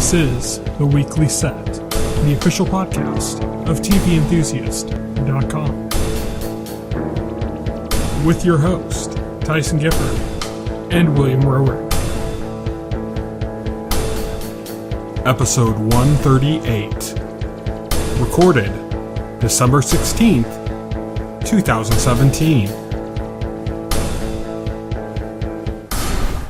This is The Weekly Set, the official podcast of TVEnthusiast.com. With your host, Tyson Gifford and William Rowick. Episode 138. Recorded December 16th, 2017.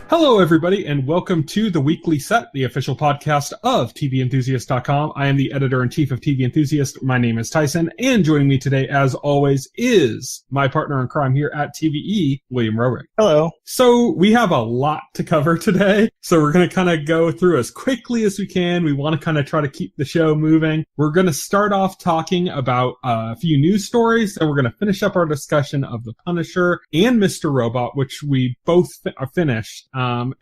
Hello, everybody, and welcome to The Weekly Set, the official podcast of TVEnthusiast.com. I am the editor-in-chief of TV Enthusiast. My name is Tyson, and joining me today, as always, is my partner in crime here at TVE, William Rowick. Hello. So we have a lot to cover today, so we're going to kind of go through as quickly as we can. We want to kind of try to keep the show moving. We're going to start off talking about a few news stories, and we're going to finish up our discussion of The Punisher and Mr. Robot, which we both finished.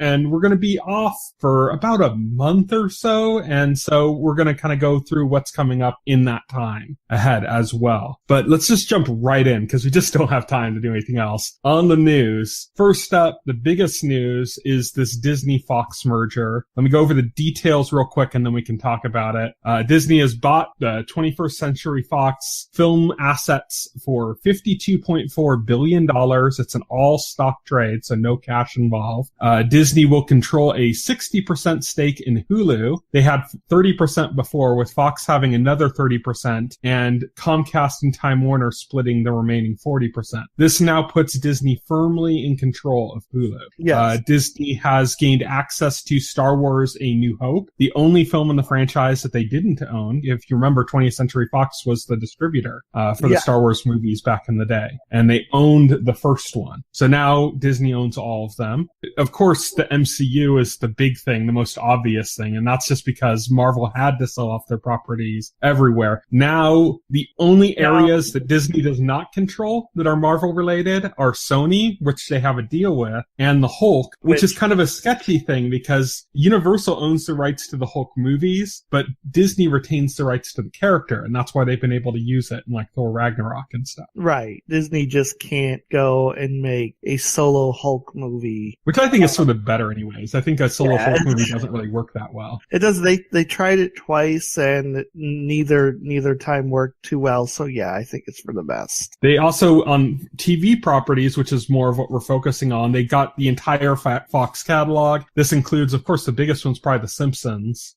And we're going to be off for about a month or so. And so we're going to kind of go through what's coming up in that time ahead as well. But let's just jump right in because we just don't have time to do anything else. On the news, first up, the biggest news is this Disney-Fox merger. Let me go over the details real quick and then we can talk about it. Disney has bought the 21st Century Fox film assets for $52.4 billion. It's an all-stock trade, so no cash involved. Disney will control a 60% stake in Hulu. They had 30% before, with Fox having another 30% and Comcast and Time Warner splitting the remaining 40%. This now puts Disney firmly in control of Hulu. Yes. Disney has gained access to Star Wars A New Hope, the only film in the franchise that they didn't own. If you remember, 20th Century Fox was the distributor for the Star Wars movies back in the day, and they owned the first one. So now Disney owns all of them. Of course, the MCU is the big thing, the most obvious thing, and that's just because Marvel had to sell off their properties everywhere. Now, the only areas that Disney does not control that are Marvel related are Sony, which they have a deal with, and the Hulk, which is kind of a sketchy thing because Universal owns the rights to the Hulk movies, but Disney retains the rights to the character, and that's why they've been able to use it in like Thor Ragnarok and stuff. Right. Disney just can't go and make a solo Hulk movie. Which I think is for the better anyways. I think a solo Hulk movie doesn't really work that well. It does. They tried it twice and neither time worked too well. So yeah, I think it's for the best. They also, on TV properties, which is more of what we're focusing on, they got the entire Fox catalog. This includes, of course, the biggest one's probably The Simpsons.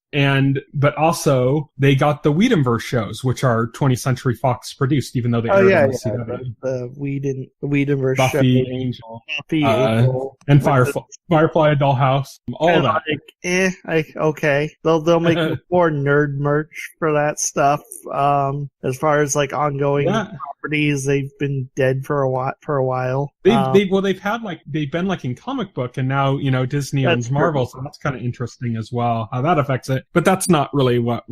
But also they got the Whedonverse shows, which are 20th Century Fox produced, even though they aired on the CW. The Whedonverse Buffy, show. Angel, Angel, and Firefly, Dollhouse, all of that. Okay. They'll make more nerd merch for that stuff. As far as like ongoing properties, they've been dead for a while. They've been like in comic book, and now Disney owns Marvel, so that's kind of interesting as well how that affects it. But that's not really what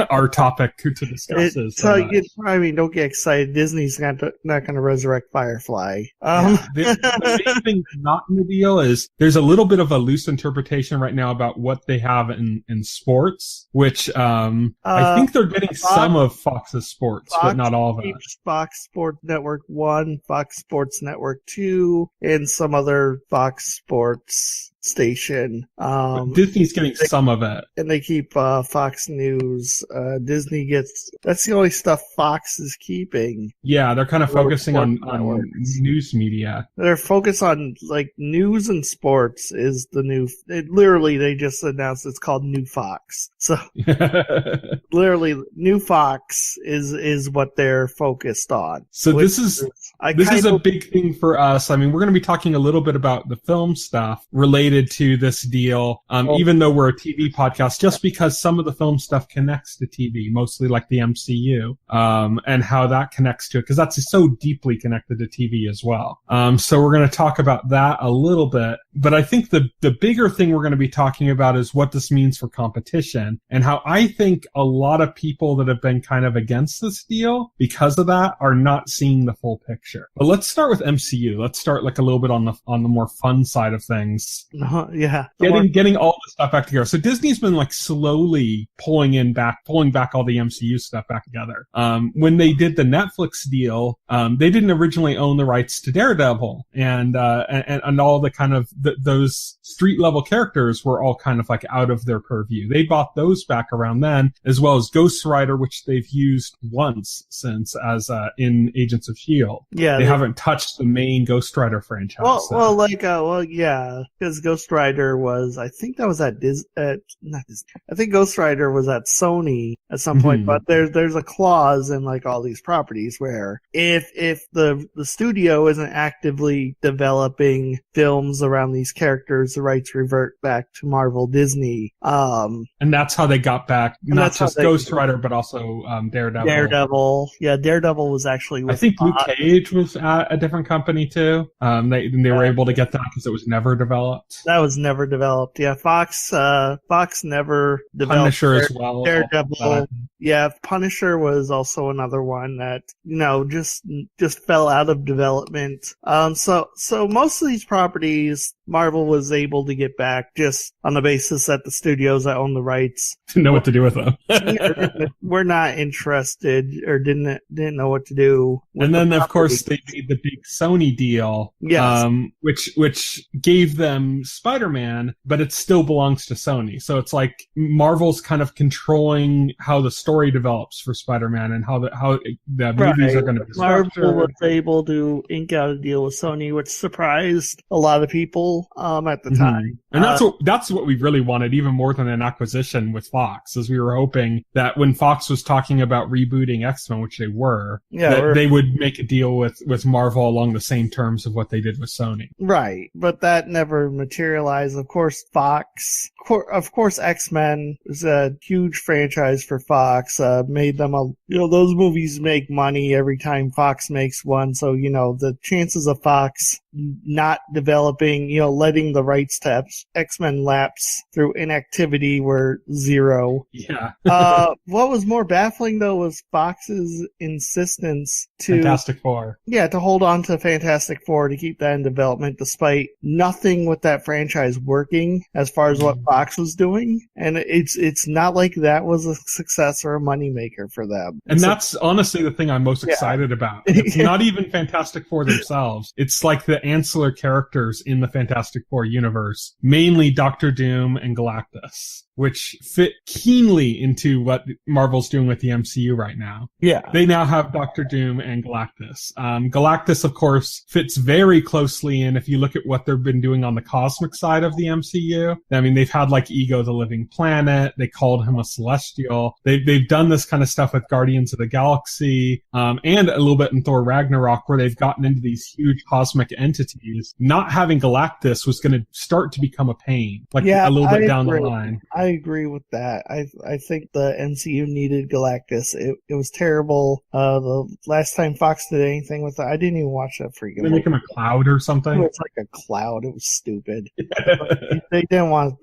our topic to discuss is. Don't get excited. Disney's not going to resurrect Firefly. The main thing not in the deal is there's a little bit of a loose interpretation right now about what they have in sports, which I think they're getting some of Fox's sports, but not all of it. Fox Sports Network 1, Fox Sports Network 2, and some other Fox Sports station. Disney's getting some of it. And they keep Fox News. Disney gets... That's the only stuff Fox is keeping. Yeah, they're kind of focusing on news media. They're focused on, like, news and sports is the new... Literally, they just announced it's called New Fox. So, literally, New Fox is what they're focused on. So this is a big thing for us. I mean, we're going to be talking a little bit about the film stuff related to this deal, even though we're a TV podcast, just because some of the film stuff connects to TV, mostly like the MCU, and how that connects to it, because that's so deeply connected to TV as well. So we're going to talk about that a little bit, but I think the bigger thing we're going to be talking about is what this means for competition, and how I think a lot of people that have been kind of against this deal because of that are not seeing the full picture. But let's start with MCU. Let's start like a little bit on the more fun side of things. Getting all the stuff back together. So Disney's been like slowly pulling back all the MCU stuff back together. When they did the Netflix deal, they didn't originally own the rights to Daredevil and all the kind of those street level characters were all kind of like out of their purview. They bought those back around then, as well as Ghost Rider, which they've used once since as in Agents of S.H.I.E.L.D. Yeah, they haven't touched the main Ghost Rider franchise. Yeah, because Ghost Rider was, I think that was at not Disney. I think Ghost Rider was at Sony at some point, but there's a clause in like all these properties where if the studio isn't actively developing films around these characters, the rights revert back to Marvel Disney. And that's how they got back not just Ghost Rider, but also Daredevil. Yeah, Daredevil was actually with I think Luke Cage was at a different company too. They were able to get that because it was never developed. That was never developed. Yeah, Fox never developed Punisher as well. Daredevil. Yeah, Punisher was also another one that, just fell out of development. So most of these properties Marvel was able to get back just on the basis that the studios that own the rights didn't know what to do with them. We're not interested or didn't know what to do. And then of course they made the big Sony deal, yes. Which gave them Spider-Man, but it still belongs to Sony. So it's like Marvel's kind of controlling how the story develops for Spider-Man and how the movies are going to be structured. Marvel was able to ink out a deal with Sony, which surprised a lot of people at the time. And that's what we really wanted, even more than an acquisition with Fox, is we were hoping that when Fox was talking about rebooting X-Men, which they were, they would make a deal with Marvel along the same terms of what they did with Sony. Right, but that never materialized. Of course, X-Men is a huge franchise for Fox. Made them those movies make money every time Fox makes one. So, the chances of Fox not developing, letting the rights to X-Men lapse through inactivity were zero. Yeah. What was more baffling though was Fox's insistence to Fantastic Four. Yeah, to hold on to Fantastic Four to keep that in development despite nothing with that franchise working as far as what Fox was doing. And it's not like that was a success or a moneymaker for them. And that's honestly the thing I'm most excited about. It's not even Fantastic Four themselves. It's like the ancillary characters in the Fantastic Four universe, mainly Doctor Doom and Galactus, which fit keenly into what Marvel's doing with the MCU right now. Yeah. They now have Doctor Doom and Galactus. Galactus, of course, fits very closely in if you look at what they've been doing on the cosmic side of the MCU. I mean, they've had like Ego the Living Planet. They called him a Celestial. They've done this kind of stuff with Guardians of the Galaxy, and a little bit in Thor Ragnarok, where they've gotten into these huge cosmic entities. Not having Galactus was going to start to become a pain, a little bit down the line. I agree with that. I think the MCU needed Galactus. It was terrible. The last time Fox did anything with it, I didn't even watch that freaking. They make him a cloud or something. It was like a cloud. It was stupid. They didn't want.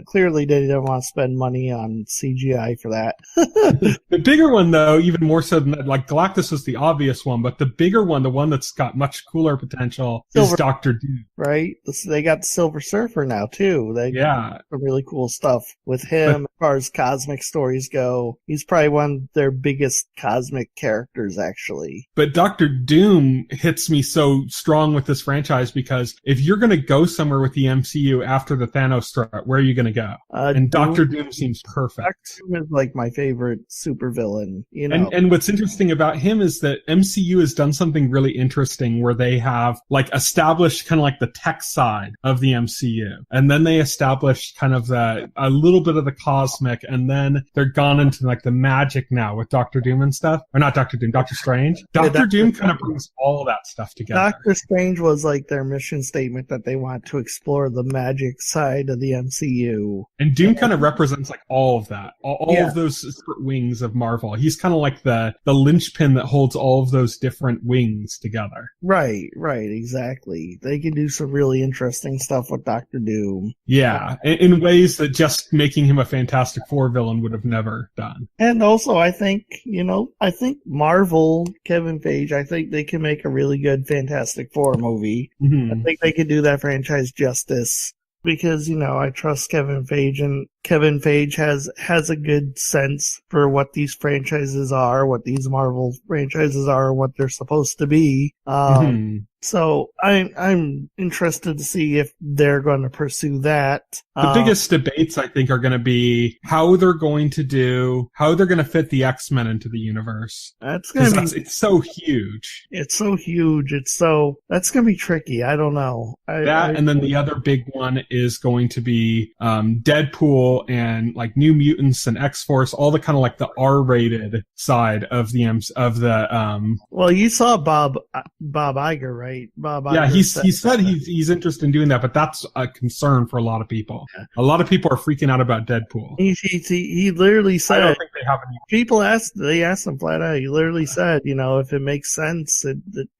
Clearly, they didn't want to spend money on CGI for that. The bigger one, though, even more so than that, like Galactus was the obvious one, but the bigger one, the one that's got much cooler potential, is Doctor Doom. Right? They got the Silver Surfer now too. They got some really cool stuff with him. As far as cosmic stories go, he's probably one of their biggest cosmic characters, actually. But Doctor Doom hits me so strong with this franchise because if you're going to go somewhere with the MCU after the Thanos threat, where are you going to go? And Doctor Doom seems perfect. Doctor Doom is like my favorite supervillain, And what's interesting about him is that MCU has done something really interesting where they have like established kind of like the tech side of the MCU. And then they established kind of a little bit of the cosmic, and then they're gone into like the magic now with Doctor Doom and stuff. Or not Doctor Doom, Doctor Strange. Doctor Doom kind of brings all that stuff together. Doctor Strange was like their mission statement that they want to explore the magic side of the MCU. And Doom kind of represents like all of that. All of those separate wings of Marvel. He's kind of like the linchpin that holds all of those different wings together. Right, exactly. They can do some really interesting stuff with Doctor Doom. Yeah, in ways that just making him a Fantastic Four villain would have never done. And also, I think Marvel, Kevin Feige, I think they can make a really good Fantastic Four movie. Mm-hmm. I think they can do that franchise justice. Because, I trust Kevin Feige, and Kevin Feige has a good sense for what these franchises are, what these Marvel franchises are, what they're supposed to be. So I'm interested to see if they're going to pursue that. The biggest debates, I think, are going to be how they're going to fit the X-Men into the universe. It's so huge. It's so huge. That's going to be tricky. I don't know. And then the other big one is going to be Deadpool and like New Mutants and X-Force, all the kind of like the R-rated side of Well, you saw Bob Iger, right? Bob Iger. Yeah, he said he's interested in doing that, but that's a concern for a lot of people. Yeah. A lot of people are freaking out about Deadpool. He literally said. I don't think they have any. People asked him flat out. He literally said, if it makes sense,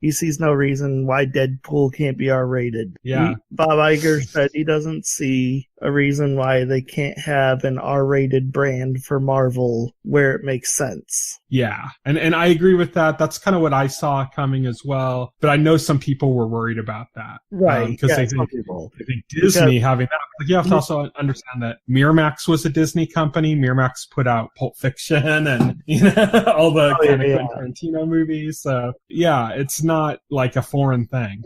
he sees no reason why Deadpool can't be R-rated. Yeah. Bob Iger said he doesn't see a reason why they can't have an R-rated brand for Marvel where it makes sense. Yeah, and I agree with that. That's kind of what I saw coming as well. But I know some people were worried about that, right? Because they think Disney having that. Like, you have to also understand that Miramax was a Disney company. Miramax put out Pulp Fiction and all the Quentin Tarantino movies. So yeah, it's not like a foreign thing.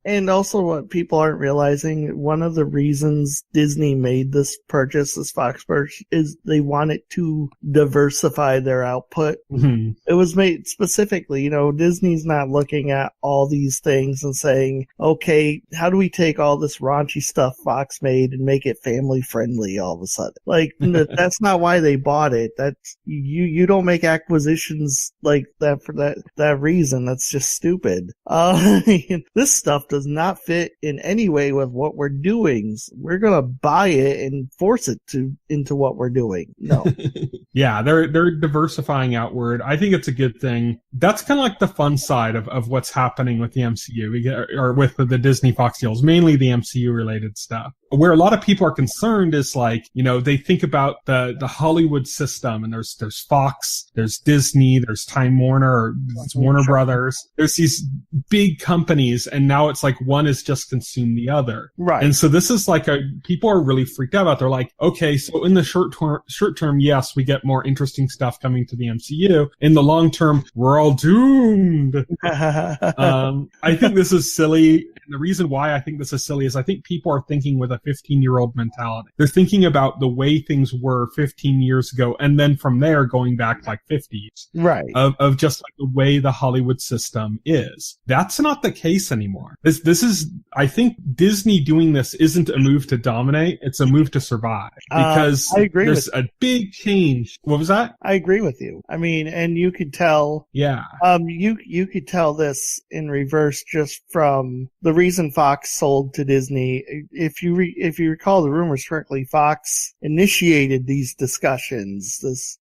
And also what people aren't realizing, one of the reasons Disney made this Fox purchase, is they wanted to diversify their output. Mm-hmm. It was made specifically, Disney's not looking at all these things and saying, okay, how do we take all this raunchy stuff Fox made and make it family friendly all of a sudden? Like, that's not why they bought it. That's, you don't make acquisitions like that for that reason. That's just stupid. This stuff does not fit in any way with what we're doing. We're gonna buy it and force it into what we're doing. No. Yeah, they're diversifying outward. I think it's a good thing. That's kind of like the fun side of what's happening with the MCU, or with the Disney Fox deals, mainly the MCU related stuff. Where a lot of people are concerned is like, they think about the Hollywood system, and there's Fox, there's Disney, there's Time Warner, or Warner Brothers. There's these big companies, and now it's like one is just consumed the other. Right. And so this is like people are really freaked out about. They're like, okay, so in the short term, yes, we get more interesting stuff coming to the MCU. In the long term, we're all doomed. I think this is silly. And the reason why I think this is silly is I think people are thinking with a 15-year-old mentality. They're thinking about the way things were 15 years ago, and then from there going back like 50s. Right. Of just like the way the Hollywood system is. That's not the case anymore. This is, I think Disney doing this isn't a move to dominate, it's a move to survive. Because I agree there's a big change. What was that? I agree with you. I mean, and you could tell. Yeah. You could tell this in reverse just from the reason Fox sold to Disney. If you recall the rumors correctly, Fox initiated these discussions.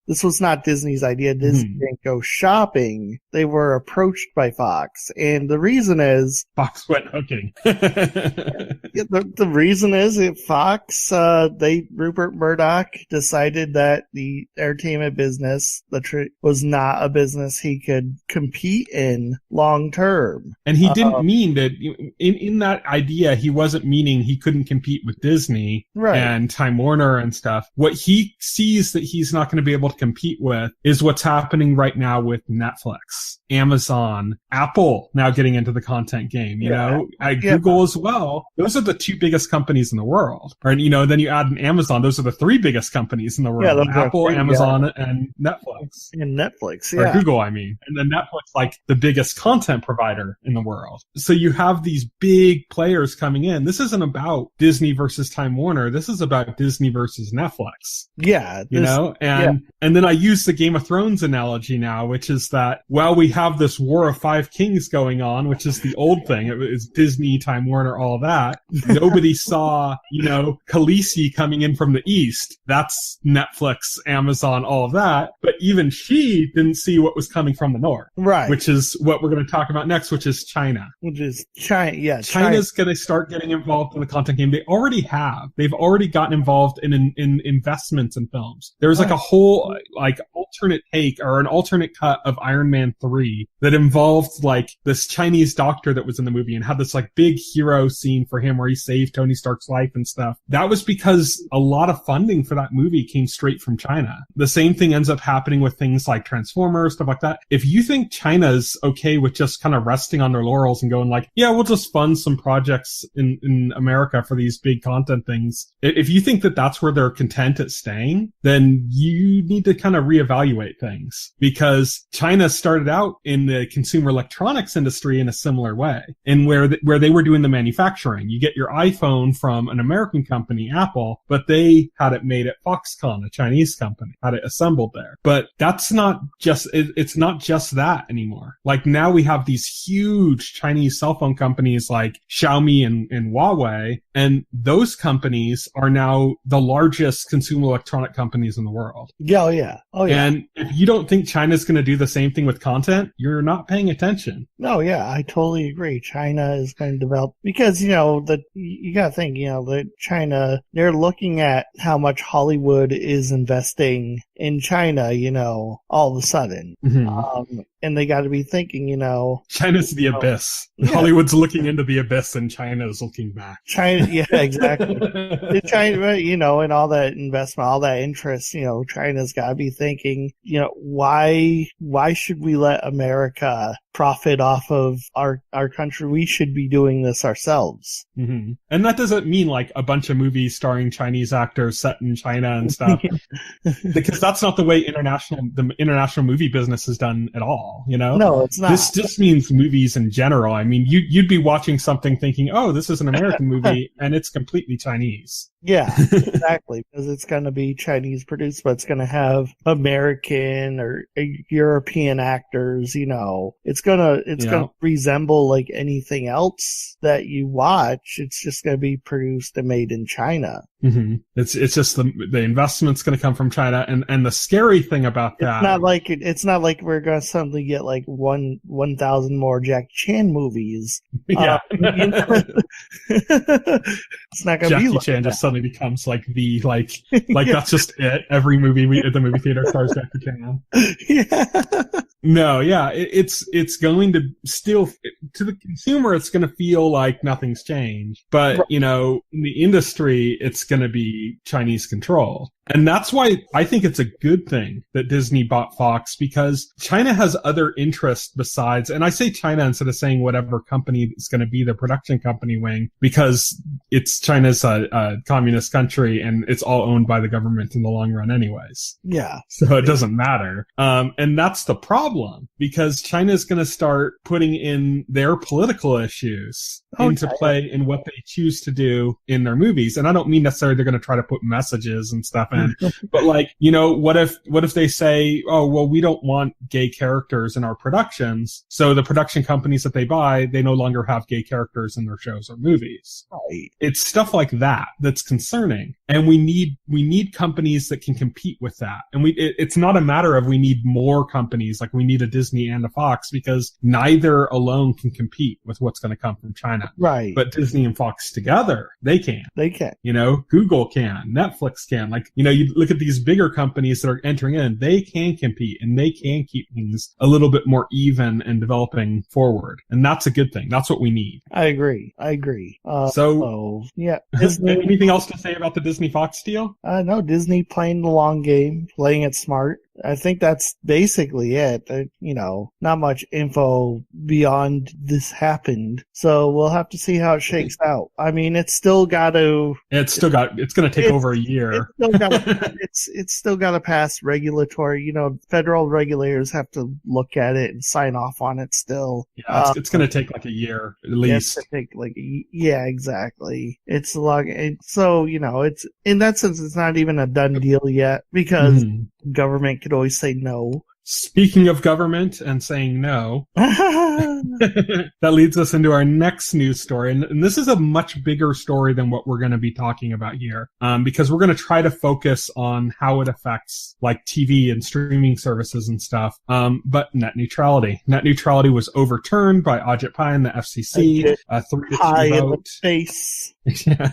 This was not Disney's idea. Disney didn't go shopping. They were approached by Fox, and the reason is Fox went hooking. The reason is that Fox, Rupert Murdoch decided that the entertainment business was not a business he could compete in long term. And he didn't mean that in that idea. He wasn't meaning he couldn't compete with Disney and Time Warner and stuff. What he sees that he's not going to be able to compete with is what's happening right now with Netflix, Amazon, Apple now getting into the content game, Google as well. Those are the two biggest companies in the world. And, then you add an Amazon, those are the three biggest companies in the world. Apple, Amazon, and Netflix. And Netflix, Or Google, I mean. And then Netflix, like the biggest content provider in the world. So you have these big players coming in. This isn't about Disney versus Time Warner. This is about Disney versus Netflix. Yeah. And then I use the Game of Thrones analogy now, which is that while we have this War of Five Kings going on, which is the old thing, it was Disney, Time Warner, all that. Nobody saw, Khaleesi coming in from the east. That's Netflix, Amazon, all of that. But even she didn't see what was coming from the north. Right. Which is what we're going to talk about next, which is China. Which is China, yeah. China's going to start getting involved in the content game. They already have. They've already gotten involved in investments in films. There was like a whole like alternate take or an alternate cut of Iron Man 3 that involved like this Chinese doctor that was in the movie and had this like big hero scene for him where he saved Tony Stark's life and stuff. That was because a lot of funding for that movie came straight from China. The same thing ends up happening with things like Transformers, stuff like that. If you think China's okay with just kind of resting on their laurels and going like, yeah, we'll just fund some projects in America for these big content things. If you think that that's where they're content at staying, then you need to kind of reevaluate things, because China started out in the consumer electronics industry in a similar way, and where they were doing the manufacturing. You get your iPhone from an American company, Apple, but they had it made at Foxconn, a Chinese company, had it assembled there. But that's not just, it's not just that anymore. Like now we have these huge Chinese cell phone companies like Xiaomi and Huawei, and those companies are now the largest consumer electronic companies in the world. Yeah, oh yeah. Oh yeah. And if you don't think China's going to do the same thing with content, you're not paying attention. No, yeah, I totally agree. China is going to develop, because, you know, you got to think, you know, that China, they're looking at how much Hollywood is investing in China, you know, all of a sudden. Mm-hmm. And they got to be thinking, you know, China's the abyss. Yeah. Hollywood's looking into the abyss and China's looking back. China, yeah, exactly. China, you know, and all that investment, all that interest, you know, China's got to be thinking, you know, why should we let America profit off of our country? We should be doing this ourselves. Mm-hmm. And that doesn't mean like a bunch of movies starring Chinese actors set in China and stuff, because that's not the way the international movie business is done at all. You know, no, it's not. This just means movies in general. I mean, you'd be watching something thinking, oh, this is an American movie, and it's completely Chinese. Yeah, exactly. Because it's going to be Chinese produced, but it's going to have American or European actors. You know, it's going to resemble like anything else that you watch. It's just going to be produced and made in China. Mm-hmm. It's just the investment's going to come from China, and the scary thing about that, it's not like we're going to suddenly get like 1,000 more Jackie Chan movies. Yeah, you know? It's not going to be Jackie like Chan that. just suddenly becomes like the like yeah. That's just it. Every movie at the movie theater stars Jackie Chan. Yeah. No, yeah, it's going to still, to the consumer, it's going to feel like nothing's changed. But, you know, in the industry, it's going to be Chinese control. And that's why I think it's a good thing that Disney bought Fox, because China has other interests besides, and I say China instead of saying whatever company is going to be the production company wing, because China's a communist country and it's all owned by the government in the long run anyways. Yeah. So it doesn't matter. And that's the problem, because China's going to start putting in their political issues into play in what they choose to do in their movies. And I don't mean necessarily they're going to try to put messages and stuff in, but like, you know, what if they say, oh, well, we don't want gay characters in our productions, so the production companies that they buy, they no longer have gay characters in their shows or movies. Right. It's stuff like that that's concerning. And we need companies that can compete with that. And it's not a matter of we need more companies, like we need a Disney and a Fox, because neither alone can compete with what's going to come from China. Right. But Disney and Fox together, they can. They can. You know, Google can, Netflix can. Like, you know, you look at these bigger companies that are entering in, they can compete and they can keep things a little bit more even and developing forward. And that's a good thing. That's what we need. I agree. Yeah. Disney, anything else to say about the Disney Fox deal? No, Disney playing the long game, playing it smart. I think that's basically it. You know, not much info beyond this happened. So we'll have to see how it shakes out. I mean, it's going to take over a year. It's still got to pass regulatory, you know, federal regulators have to look at it and sign off on it still. Yeah, it's going to take like a year at least. Yeah, exactly. It's so, you know, it's in that sense, it's not even a done deal yet, because government could always say no. Speaking of government and saying no, that leads us into our next news story. And this is a much bigger story than what we're going to be talking about here, because we're going to try to focus on how it affects like TV and streaming services and stuff. But net neutrality. Net neutrality was overturned by Ajit Pai and the FCC. 3-2 vote. In the face. Yeah.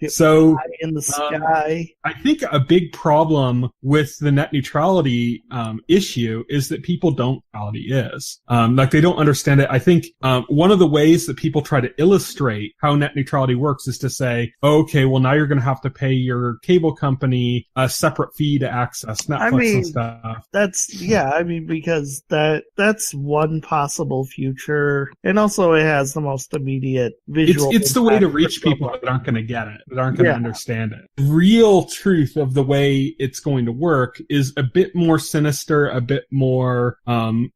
So in the sky. I think a big problem with the net neutrality issue is that people don't like they don't understand it. I think one of the ways that people try to illustrate how net neutrality works is to say, okay, well now you're going to have to pay your cable company a separate fee to access Netflix and stuff. Because that's one possible future, and also it has the most immediate visual. It's the way to reach people that aren't going to get it, that aren't going to understand it. Real truth of the way it's going to work is a bit more sinister, a bit more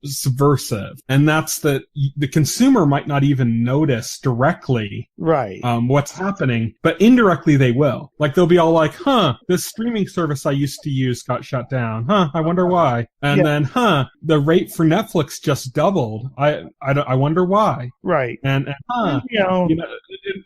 subversive, and that's that the consumer might not even notice directly what's happening, but indirectly they will. Like they'll be all like, this streaming service I used to use got shut down. I wonder why. And then the rate for Netflix just doubled. I wonder why. Right. And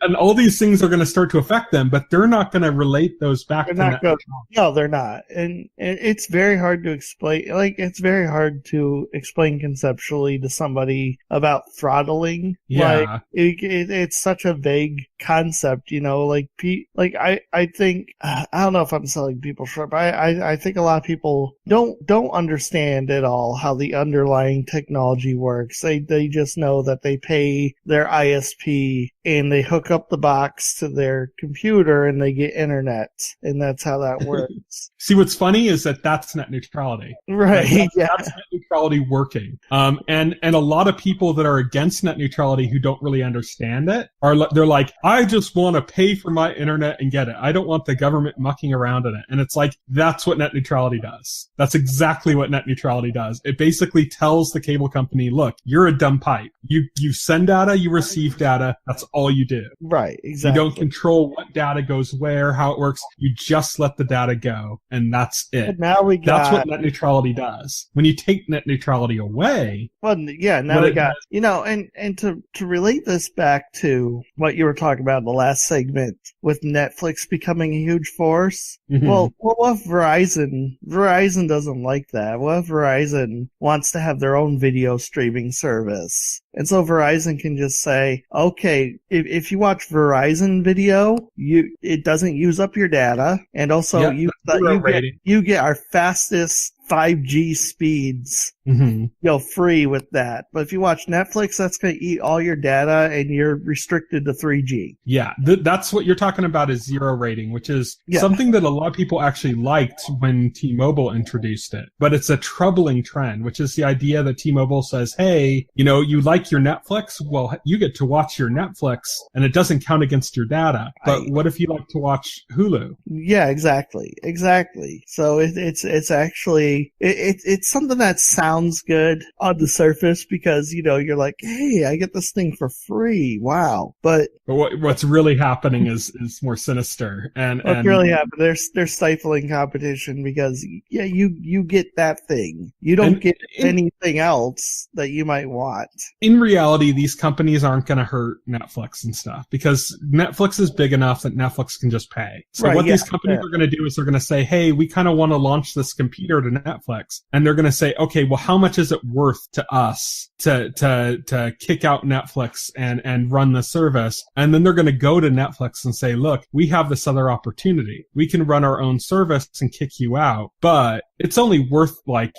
and all these things are going to start to affect them, but they're not going to relate those back to Netflix. No, they're not. And it's very hard to explain. Like, it's very hard to explain conceptually to somebody about throttling. Yeah. Like, it's such a vague concept, I think, I don't know if I'm selling people short, but I think a lot of people don't understand at all how the underlying technology works. They just know that they pay their ISP and they hook up the box to their computer and they get internet, and that's how that works. See, what's funny is that's net neutrality. Right. That's net neutrality working. And a lot of people that are against net neutrality who don't really understand it they're like, I just want to pay for my internet and get it. I don't want the government mucking around in it. And it's like, that's what net neutrality does. That's exactly what net neutrality does. It basically tells the cable company, look, you're a dumb pipe. You send data, you receive data. That's all you do. Right. Exactly. You don't control what data goes where, how it works. You just let the data go, and that's it. And now that's what net neutrality does. When you take net neutrality away. Well, yeah, now we got, and to relate this back to what you were talking about in the last segment with Netflix becoming a huge force. Mm-hmm. Well, what if Verizon doesn't like that? What if Verizon wants to have their own video streaming service? And so Verizon can just say, okay, if you watch Verizon video, it doesn't use up your data, and also you get our fastest 5G speeds, free with that. But if you watch Netflix, that's going to eat all your data, and you're restricted to 3G. Yeah, that's what you're talking about is zero rating, which is something that a lot of people actually liked when T-Mobile introduced it. But it's a troubling trend, which is the idea that T-Mobile says, hey, you like your Netflix? Well, you get to watch your Netflix, and it doesn't count against your data. But what if you like to watch Hulu? Yeah, exactly. So it's actually it's something that sounds good on the surface because you're like, hey, I get this thing for free. Wow. But what's really happening is more sinister. And what's really happening? They're stifling competition because you get that thing. You don't get anything else that you might want. In reality, these companies aren't going to hurt Netflix and stuff because Netflix is big enough that Netflix can just pay. So these companies are going to do is they're going to say, hey, we kind of want to launch this computer to Netflix. And they're going to say, okay, well, how much is it worth to us to kick out Netflix and run the service? And then they're going to go to Netflix and say, look, we have this other opportunity. We can run our own service and kick you out, but it's only worth $1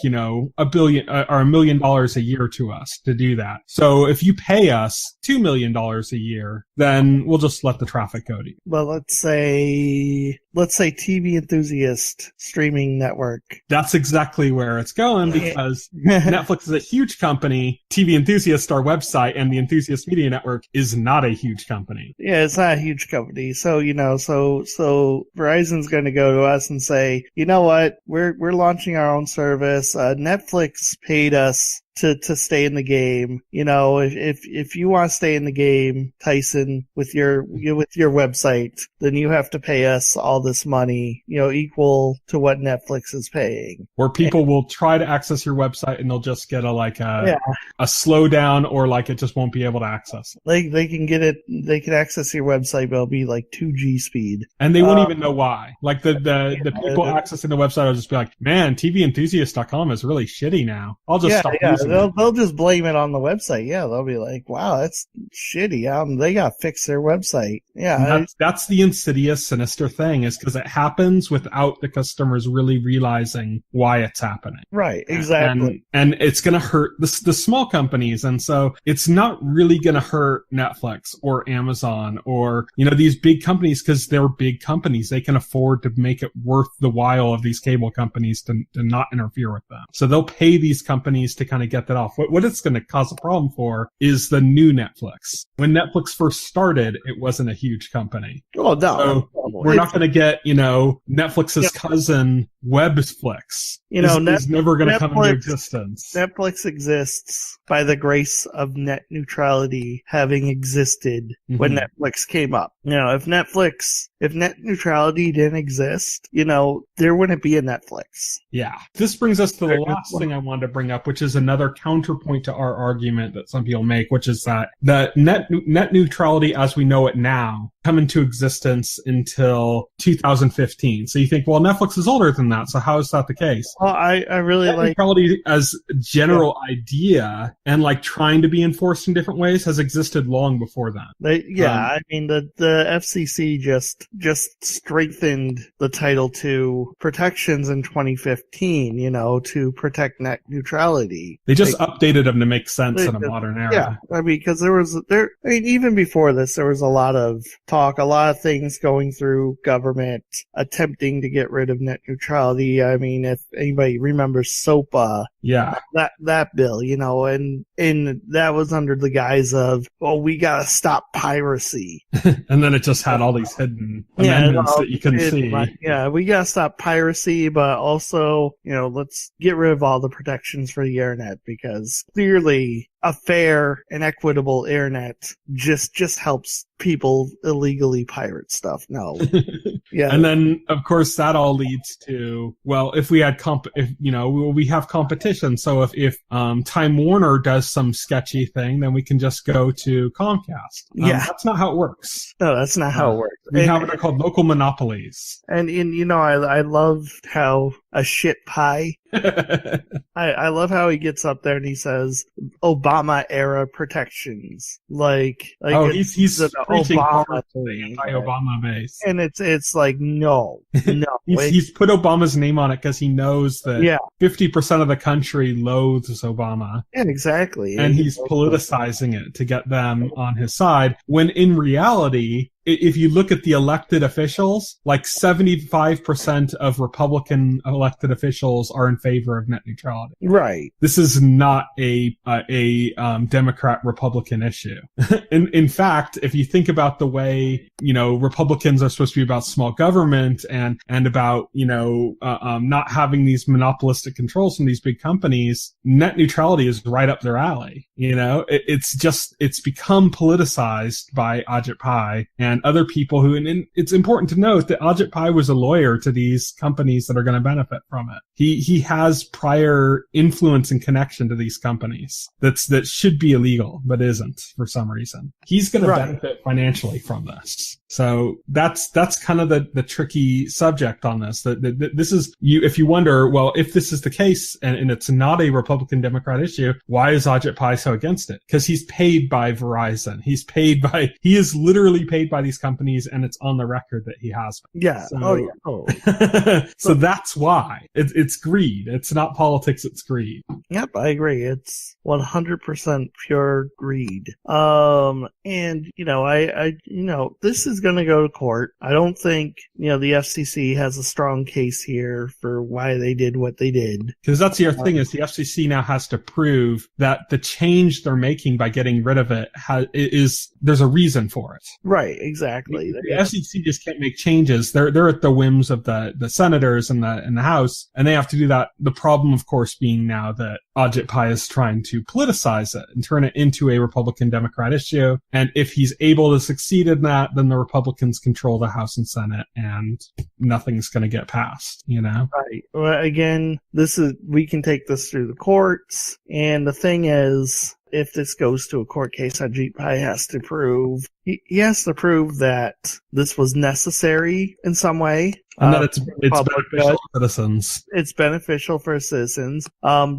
billion or $1 million a year to us to do that. So if you pay us $2 million a year, then we'll just let the traffic go to you. Well, let's say TVEnthusiast streaming network. That's exactly where it's going because Netflix is a huge company. TVEnthusiast, our website, and the Enthusiast Media Network is not a huge company. Yeah, it's not a huge company. So, so Verizon's going to go to us and say, you know what? We're launching our own service. Netflix paid us to stay in the game. You know, if you want to stay in the game, Tyson, with your website, then you have to pay us all this money, you know, equal to what Netflix is paying. Where people will try to access your website and they'll just get a slowdown, or like it just won't be able to access it. They can access your website, but it'll be like 2G speed. And they won't even know why. Like the people accessing the website will just be like, man, TVEnthusiast.com is really shitty now. I'll just stop using it. They'll just blame it on the website. Yeah, they'll be like, wow, that's shitty. They got to fix their website. Yeah. That's the insidious, sinister thing, is because it happens without the customers really realizing why it's happening. Right, exactly. And it's going to hurt the small companies. And so it's not really going to hurt Netflix or Amazon or, you know, these big companies, because they're big companies. They can afford to make it worth the while of these cable companies to not interfere with them. So they'll pay these companies to kind of get that off. What it's going to cause a problem for is the new Netflix. When Netflix first started, it wasn't a huge company. Oh, no. So we're not going to get, you know, Netflix's cousin, Webflix. You know, is never going to come into existence. Netflix exists by the grace of net neutrality having existed when Netflix came up. You know, if net neutrality didn't exist, you know, there wouldn't be a Netflix. Yeah. This brings us to the last thing I wanted to bring up, which is another counterpoint to our argument that some people make, which is that the net neutrality as we know it now come into existence until 2015. So you think, well, Netflix is older than that, so how is that the case? Well, I really net neutrality as a general idea and like trying to be enforced in different ways has existed long before that. I mean, the FCC just strengthened the Title II protections in 2015, you know, to protect net neutrality. They just updated them to make sense in a modern era. Yeah, I mean, because even before this, there was a lot of talk, a lot of things going through government attempting to get rid of net neutrality. I mean, if anybody remembers SOPA, that bill, you know, and that was under the guise of, well, we gotta stop piracy. And then it just had all these hidden amendments that you couldn't see. Yeah, we gotta stop piracy, but also, you know, let's get rid of all the protections for the internet, because clearly a fair and equitable internet just helps people illegally pirate stuff. No. Yeah. And then, of course, that all leads to, well, if we had we have competition. So if Time Warner does some sketchy thing, then we can just go to Comcast. That's not how it works. No, that's not how it works. We have what are called local monopolies. And you know, I love how a shit pie. I love how he gets up there and he says Obama era protections. Like he's an Obama anti-Obama base. And it's like no. he's put Obama's name on it because he knows that 50% of the country loathes Obama. Yeah, exactly. And he's politicizing it to get them on his side, when in reality, if you look at the elected officials, like 75% of Republican elected officials are in favor of net neutrality. Right. This is not a Democrat-Republican issue. In fact, if you think about the way, you know, Republicans are supposed to be about small government and about, you know, not having these monopolistic controls from these big companies, net neutrality is right up their alley. You know, it's become politicized by Ajit Pai and other people who, and it's important to note that Ajit Pai was a lawyer to these companies that are going to benefit from it. He has prior influence and connection to these companies that should be illegal, but isn't for some reason. He's going to benefit financially from this. So that's kind of the tricky subject on this. That this is if you wonder, well, if this is the case and it's not a Republican Democrat issue, why is Ajit Pai so against it? Because he's paid by Verizon. He is literally paid by these companies, and it's on the record that he has been. Yeah. So, so that's why it's greed. It's not politics. It's greed. Yep, I agree. It's 100% pure greed. And you know, this is going to go to court. I don't think, you know, the FCC has a strong case here for why they did what they did. Because that's the other thing, is the FCC now has to prove that the change they're making by getting rid of it there's a reason for it. Right, exactly. The FCC just can't make changes. They're at the whims of the senators and the House, and they have to do that. The problem, of course, being now that Ajit Pai is trying to politicize it and turn it into a Republican-Democrat issue. And if he's able to succeed in that, then the Republicans control the House and Senate and nothing's going to get passed, you know? Right. Well, again, we can take this through the courts. And the thing is, if this goes to a court case, Ajit Pai has to prove, he has to prove that this was necessary in some way. And that it's beneficial for citizens. It's beneficial for citizens.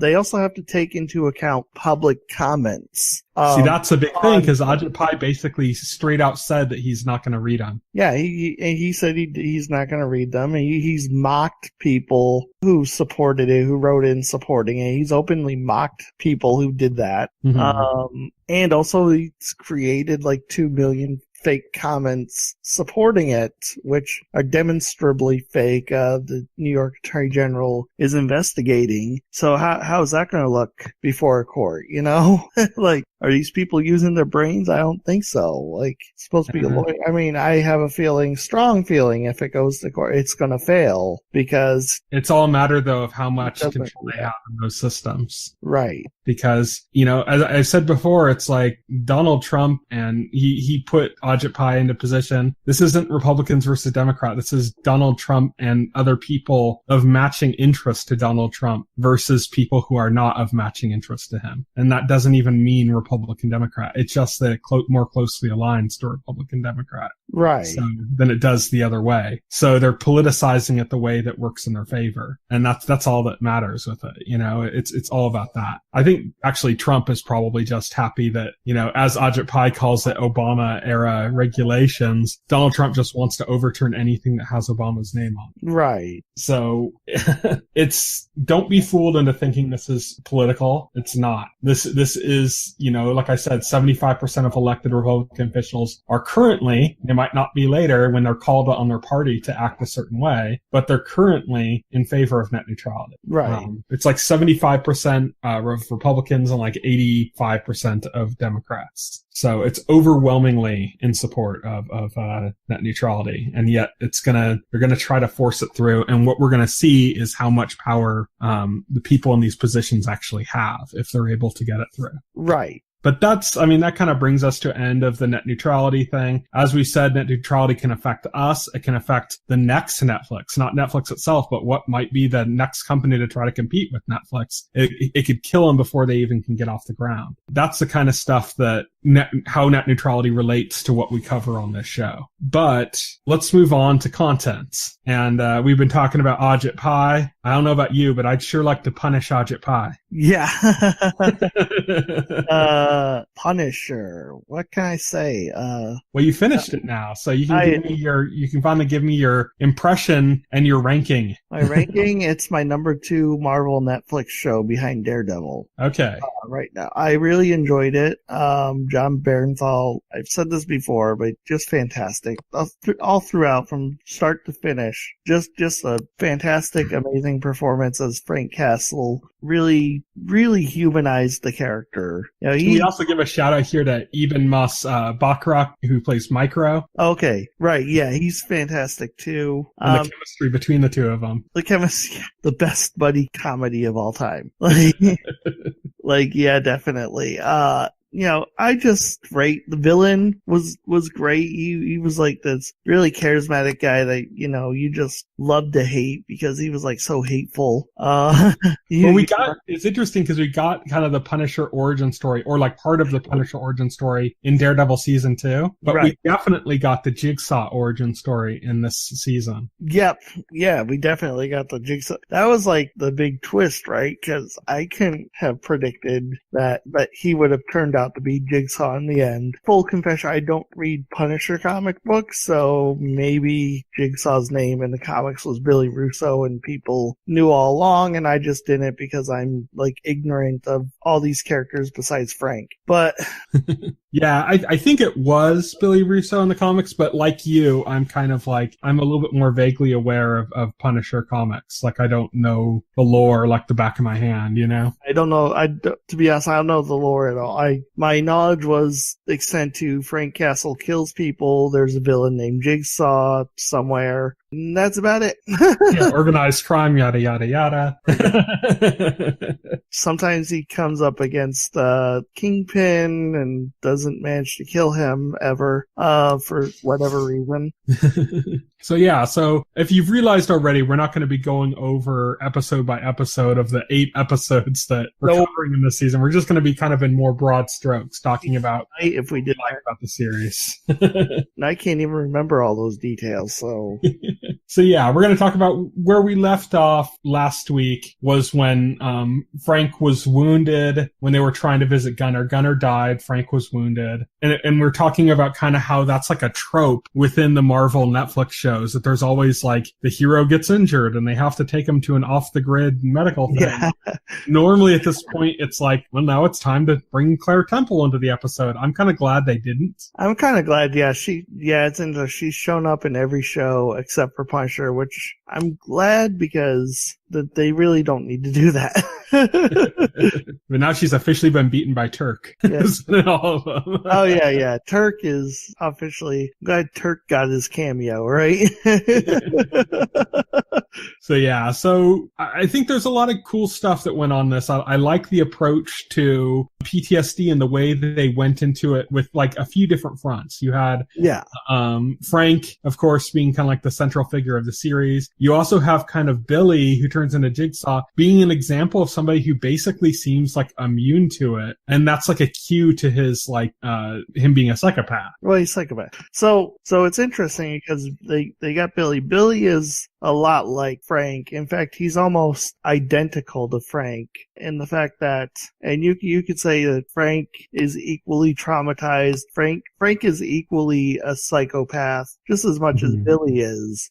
They also have to take into account public comments. See, that's a big thing, because Ajit Pai basically straight out said that he's not going to read them. Yeah, he said he's not going to read them. He's mocked people who supported it, who wrote in supporting it. He's openly mocked people who did that. Mm-hmm. And also he's created like 2 million fake comments supporting it, which are demonstrably fake. The New York Attorney General is investigating. So how is that going to look before a court? You know, like, are these people using their brains? I don't think so. Like, it's supposed to be a lawyer. I mean, I have a strong feeling if it goes to court, it's going to fail, because it's all a matter though of how much control they have in those systems. Right. Because, you know, as I said before, it's like Donald Trump, and he put Ajit Pai into position. This isn't Republicans versus Democrats. This is Donald Trump and other people of matching interest to Donald Trump versus people who are not of matching interest to him. And that doesn't even mean Republican Democrat. It's just that it more closely aligns to Republican Democrat. Right. So, than it does the other way. So they're politicizing it the way that works in their favor. And that's all that matters with it. You know, it's all about that. I think actually Trump is probably just happy that, you know, as Ajit Pai calls it, Obama era regulations, Donald Trump just wants to overturn anything that has Obama's name on it. Right. So don't be fooled into thinking this is political. It's not. This is, you know, like I said, 75% of elected Republican officials are currently, they might not be later when they're called on their party to act a certain way, but they're currently in favor of net neutrality. Right. It's like 75% of Republicans and like 85% of Democrats. So it's overwhelmingly in support of net neutrality. And yet they're gonna try to force it through. And what we're gonna see is how much power, the people in these positions actually have if they're able to get it through. Right. But that kind of brings us to an end of the net neutrality thing. As we said, net neutrality can affect us. It can affect the next Netflix, not Netflix itself, but what might be the next company to try to compete with Netflix. It could kill them before they even can get off the ground. That's the kind of stuff that how net neutrality relates to what we cover on this show. But let's move on to content. And we've been talking about Ajit Pai. I don't know about you, but I'd sure like to punish Ajit Pai. Yeah. Punisher. What can I say? Well, you finished it now, so you can you can finally give me your impression and your ranking. My ranking, it's my number 2 Marvel Netflix show behind Daredevil. Okay. Right now. I really enjoyed it. John Bernthal, I've said this before, but just fantastic. All throughout, from start to finish. Just a fantastic, amazing performance as Frank Castle. Really, really humanized the character. You know, we also give a shout out here to Eben Moss Bachrach, who plays Micro. Okay, right, yeah, he's fantastic too. And the chemistry between the two of them. The chemistry, the best buddy comedy of all time. Yeah, definitely. You know, I just rate the villain was great. He was like this really charismatic guy that, you know, you just love to hate because he was like so hateful. It's interesting because we got kind of the Punisher origin story, or like part of the Punisher origin story in Daredevil season 2, but right. We definitely got the Jigsaw origin story in this season. Yep. Yeah, we definitely got the Jigsaw. That was like the big twist, right? Because I couldn't have predicted that he would have turned out to be Jigsaw in the end. Full confession, I don't read Punisher comic books, so maybe Jigsaw's name in the comics was Billy Russo and people knew all along, and I just didn't because I'm like ignorant of all these characters besides Frank. But yeah, I think it was Billy Russo in the comics, but like you, I'm kind of like, I'm a little bit more vaguely aware of Punisher comics. Like, I don't know the lore like the back of my hand, you know? I don't know. To be honest, I don't know the lore at all. My knowledge was extended to Frank Castle kills people. There's a villain named Jigsaw somewhere. That's about it. Yeah, organized crime, yada, yada, yada. Sometimes he comes up against Kingpin and doesn't manage to kill him ever, for whatever reason. So if you've realized already, we're not going to be going over episode by episode of the 8 episodes that we're covering in this season. We're just going to be kind of in more broad strokes, talking about if we did about the series. I can't even remember all those details, so... So yeah, we're going to talk about where we left off last week was when Frank was wounded when they were trying to visit Gunner. Gunner died, Frank was wounded. And we're talking about kind of how that's like a trope within the Marvel Netflix shows, that there's always like the hero gets injured and they have to take him to an off-the-grid medical thing. Yeah. Normally at this point, it's like, well, now it's time to bring Claire Temple into the episode. I'm kind of glad they didn't. I'm kind of glad, she's shown up in every show except for Punisher, which I'm glad because they really don't need to do that. But now she's officially been beaten by Turk. Yes. All of them. Oh, yeah. Turk is officially... I'm glad Turk got his cameo, right? So I think there's a lot of cool stuff that went on this. I like the approach to PTSD and the way that they went into it with like a few different fronts. You had Frank, of course, being kind of like the central figure of the series. You also have kind of Billy, who turns into Jigsaw, being an example of somebody who basically seems like immune to it. And that's like a cue to his like him being a psychopath. Well, he's psychopath. So it's interesting because they got Billy. Billy is a lot like Frank. In fact, he's almost identical to Frank in the fact that, and you could say that Frank is equally traumatized. Frank is equally a psychopath, just as much as Billy is.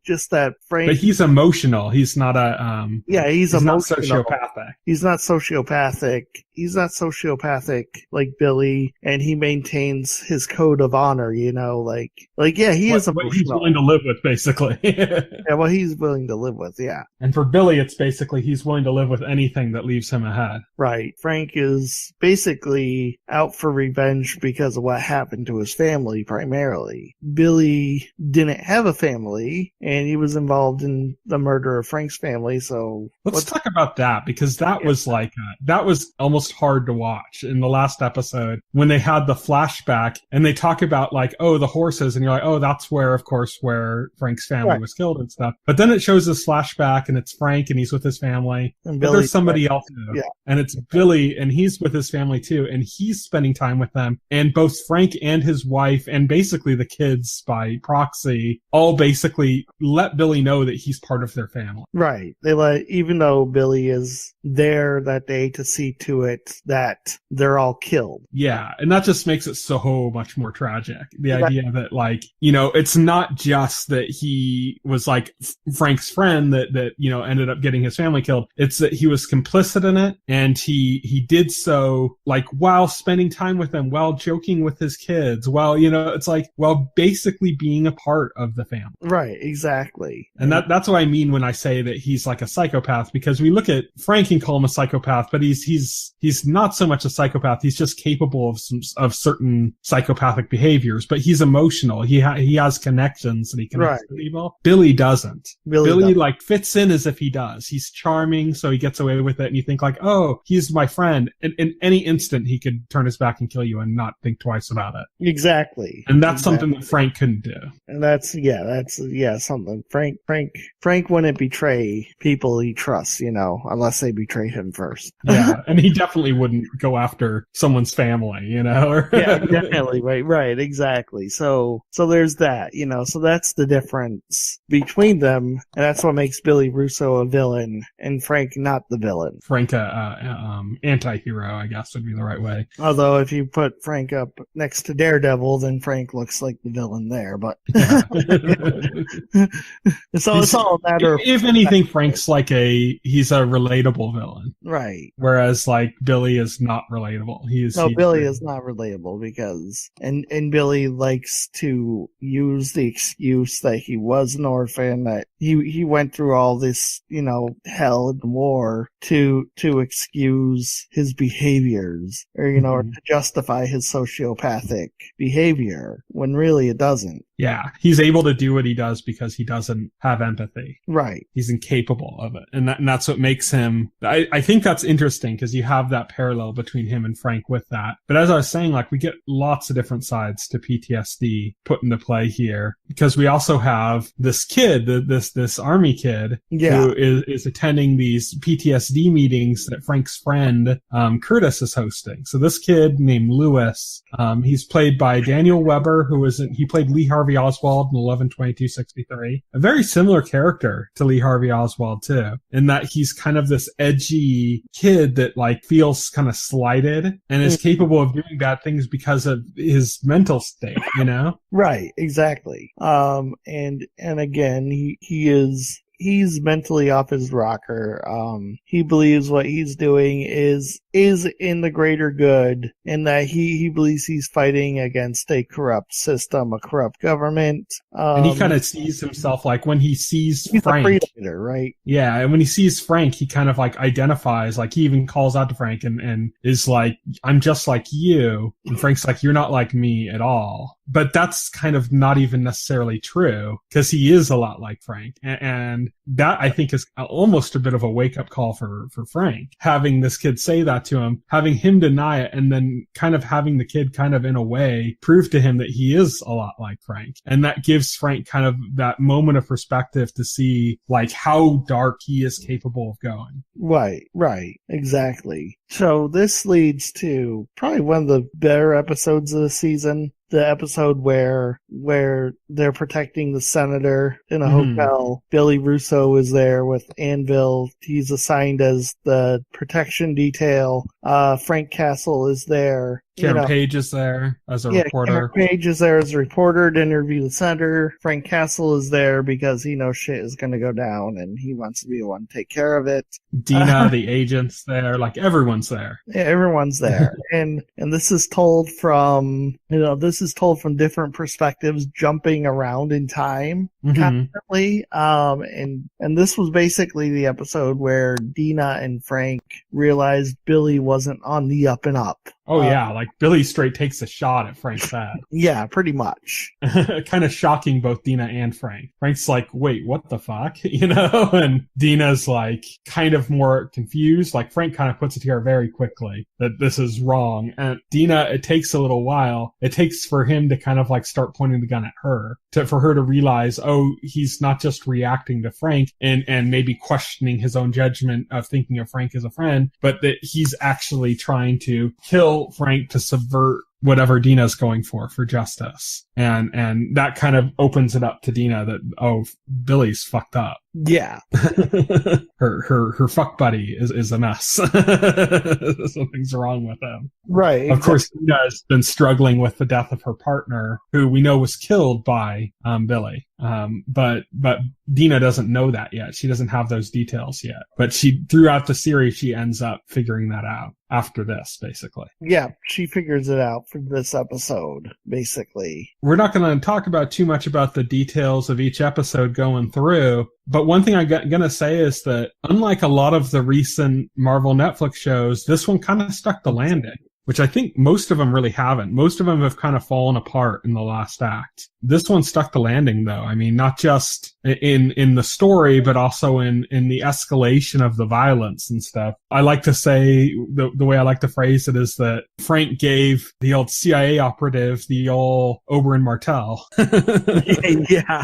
Just that Frank... But he's emotional. He's not a... he's emotional. Not sociopathic. He's not sociopathic. He's not sociopathic like Billy, and he maintains his code of honor, he is emotional. What he's willing to live with, basically. Yeah, what he's willing to live with, yeah. And for Billy, it's basically he's willing to live with anything that leaves him ahead. Right. Frank is basically out for revenge because of what happened to his family, primarily. Billy didn't have a family, and he was involved in the murder of Frank's family, so... Let's talk about that, because that was like... that was almost hard to watch in the last episode, when they had the flashback, and they talk about, like, oh, the horses, and you're like, oh, that's where, of course, where Frank's family was killed and stuff. But then it shows this flashback, and it's Frank, and he's with his family. And but there's somebody else, too. Yeah. And it's Billy, and he's with his family, too, and he's spending time with them. And both Frank and his wife, and basically the kids by proxy, all basically let Billy know that he's part of their family. Right. Even though Billy is there that day to see to it that they're all killed. Yeah, and that just makes it so much more tragic. The idea that, like, it's not just that he was, like, Frank's friend that ended up getting his family killed. It's that he was complicit in it, and he did so, like, while spending time with them, while joking with his kids, while, it's like, while basically being a part of the family. Right, exactly. And that's what I mean when I say that he's like a psychopath, because we look at Frank and call him a psychopath, but he's not so much a psychopath. He's just capable of certain psychopathic behaviors, but he's emotional. He has connections that he connects with people. Billy doesn't. Billy like fits in as if he does. He's charming, so he gets away with it, and you think like, oh, he's my friend. In any instant, he could turn his back and kill you and not think twice about it. Exactly. And that's something that Frank couldn't do. And that's something. Frank wouldn't betray people he trusts, unless they betray him first. Yeah, and he definitely wouldn't go after someone's family, Yeah, definitely. Right, exactly. So there's that, so that's the difference between them, and that's what makes Billy Russo a villain and Frank not the villain. Frank, anti-hero, I guess would be the right way. Although if you put Frank up next to Daredevil, then Frank looks like the villain there, but it's all a matter of... If anything, Frank's like he's a relatable villain. Right. Whereas like Billy is not relatable. Billy is not relatable because and Billy likes to use the excuse that he was an orphan and that he went through all this, hell and war to excuse his behaviors, or, or to justify his sociopathic behavior, when really it doesn't. Yeah, he's able to do what he does because he doesn't have empathy. Right. He's incapable of it. And that's what makes him, I think that's interesting because you have that parallel between him and Frank with that. But as I was saying, like, we get lots of different sides to PTSD put into play here, because we also have this kid, this army kid, who is attending these PTSD meetings that Frank's friend, Curtis, is hosting. So this kid named Lewis, he's played by Daniel Weber, he played Lee Harvey Oswald in 11/22/63. A very similar character to Lee Harvey Oswald too, in that he's kind of this edgy kid that like feels kind of slighted and is capable of doing bad things because of his mental state, Right, exactly. And again, he's mentally off his rocker. He believes what he's doing is in the greater good, and that he believes he's fighting against a corrupt system, a corrupt government. And he kind of sees himself, like, when he sees Frank. He's a predator, right? Yeah, and when he sees Frank, he kind of like identifies, like he even calls out to Frank and is like, I'm just like you. And Frank's like, you're not like me at all. But that's kind of not even necessarily true, because he is a lot like Frank. And that, I think, is almost a bit of a wake-up call for Frank. Having this kid say that to him, having him deny it, and then kind of having the kid kind of, in a way, prove to him that he is a lot like Frank. And that gives Frank kind of that moment of perspective to see, like, how dark he is capable of going. Right, exactly. So this leads to probably one of the better episodes of the season. The episode where they're protecting the senator in a hotel. Billy Russo is there with Anvil. He's assigned as the protection detail. Frank Castle is there. Karen Page is there as a reporter. Karen Page is there as a reporter to interview the senator. Frank Castle is there because he knows shit is going to go down and he wants to be the one to take care of it. Dina, the agent's there. Like, everyone's there. Yeah, everyone's there. and this is told from, different perspectives, jumping around in time constantly. And this was basically the episode where Dina and Frank realized Billy wasn't on the up and up. Oh, yeah, like Billy straight takes a shot at Frank's head. Yeah, pretty much. Kind of shocking both Dina and Frank. Frank's like, wait, what the fuck? And Dina's like kind of more confused. Like, Frank kind of puts it together very quickly that this is wrong. And Dina, it takes a little while. It takes for him to kind of like start pointing the gun at her, for her to realize, oh, he's not just reacting to Frank and maybe questioning his own judgment of thinking of Frank as a friend, but that he's actually trying to kill Frank to subvert whatever Dina's going for justice. And that kind of opens it up to Dina that, oh, Billy's fucked up. Yeah. her fuck buddy is a mess. Something's wrong with him. Right. Of course, Dina has been struggling with the death of her partner, who we know was killed by Billy. But Dina doesn't know that yet. She doesn't have those details yet. But throughout the series, she ends up figuring that out after this, basically. Yeah, she figures it out for this episode, basically. We're not going to talk about too much about the details of each episode going through, but one thing I'm going to say is that unlike a lot of the recent Marvel Netflix shows, this one kind of stuck the landing, which I think most of them really haven't. Most of them have kind of fallen apart in the last act. This one stuck the landing, though. I mean, not just in the story, but also in the escalation of the violence and stuff. I like to say, the way I like to phrase it is that Frank gave the old CIA operative the old Oberyn Martell. Yeah.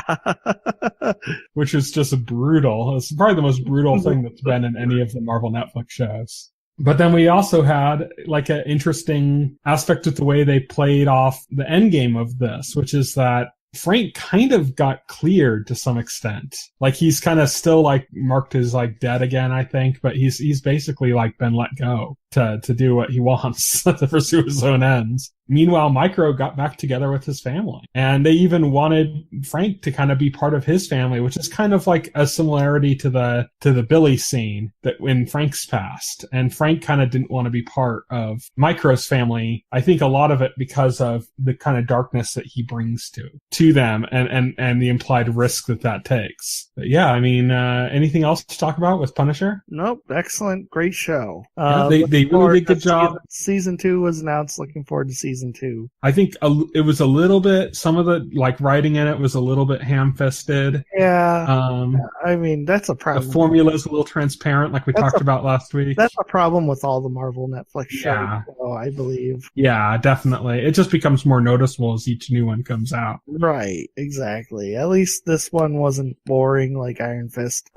Which is just brutal. It's probably the most brutal thing that's been in any of the Marvel Netflix shows. But then we also had like an interesting aspect of the way they played off the end game of this, which is that Frank kind of got cleared to some extent. Like, he's kind of still like marked as like dead again, I think, but he's basically like been let go to do what he wants, to pursue his own ends. Meanwhile, Micro got back together with his family, and they even wanted Frank to kind of be part of his family, which is kind of like a similarity to the Billy scene that when Frank's passed, and Frank kind of didn't want to be part of Micro's family. I think a lot of it because of the kind of darkness that he brings to them, and the implied risk that takes. But yeah, I mean, anything else to talk about with Punisher? Nope. Excellent, great show. They really did a good job. Season 2 was announced. Looking forward to season 2. I think it was a little bit, some of the like writing in it was a little bit ham-fisted. Yeah. I mean, that's a problem. The formula is a little transparent, like we talked about last week. That's a problem with all the Marvel Netflix shows, I believe. Yeah, definitely. It just becomes more noticeable as each new one comes out. Right, exactly. At least this one wasn't boring like Iron Fist.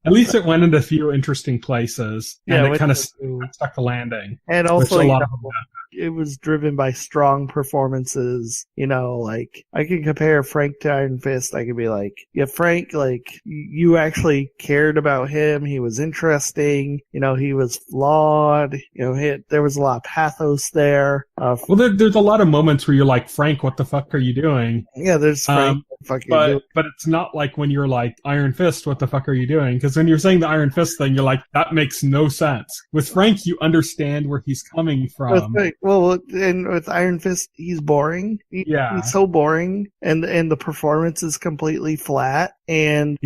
At least it went into a few interesting places, and it kind of stuck the landing. And also, it was driven by strong performances. You know, like, I can compare Frank to Iron Fist. I could be like, yeah, Frank, like, you actually cared about him. He was interesting. You know, he was flawed. You know, there was a lot of pathos there. Well, there's a lot of moments where you're like, Frank, what the fuck are you doing? Yeah, there's Frank. But it's not like when you're like, Iron Fist, what the fuck are you doing? Because when you're saying the Iron Fist thing, you're like, that makes no sense. With Frank, you understand where he's coming from. Well, and with Iron Fist, he's boring. He's so boring, and the performance is completely flat, and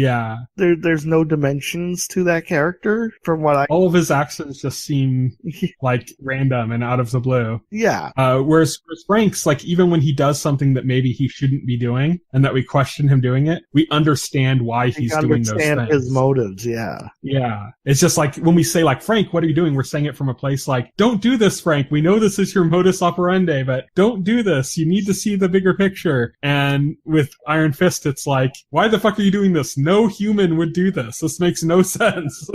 there's no dimensions to that character. From what all of his actions just seem like random and out of the blue. Yeah. Whereas Frank's, like, even when he does something that maybe he shouldn't be doing, and that we question him doing it, we understand why he's doing those things. Understand his motives. Yeah. Yeah. It's just like when we say, like, Frank, what are you doing? We're saying it from a place like, don't do this, Frank. We know this is your modus operandi, but don't do this. You need to see the bigger picture. And with Iron Fist, it's like, why the fuck are you doing this? No human would do this. This makes no sense.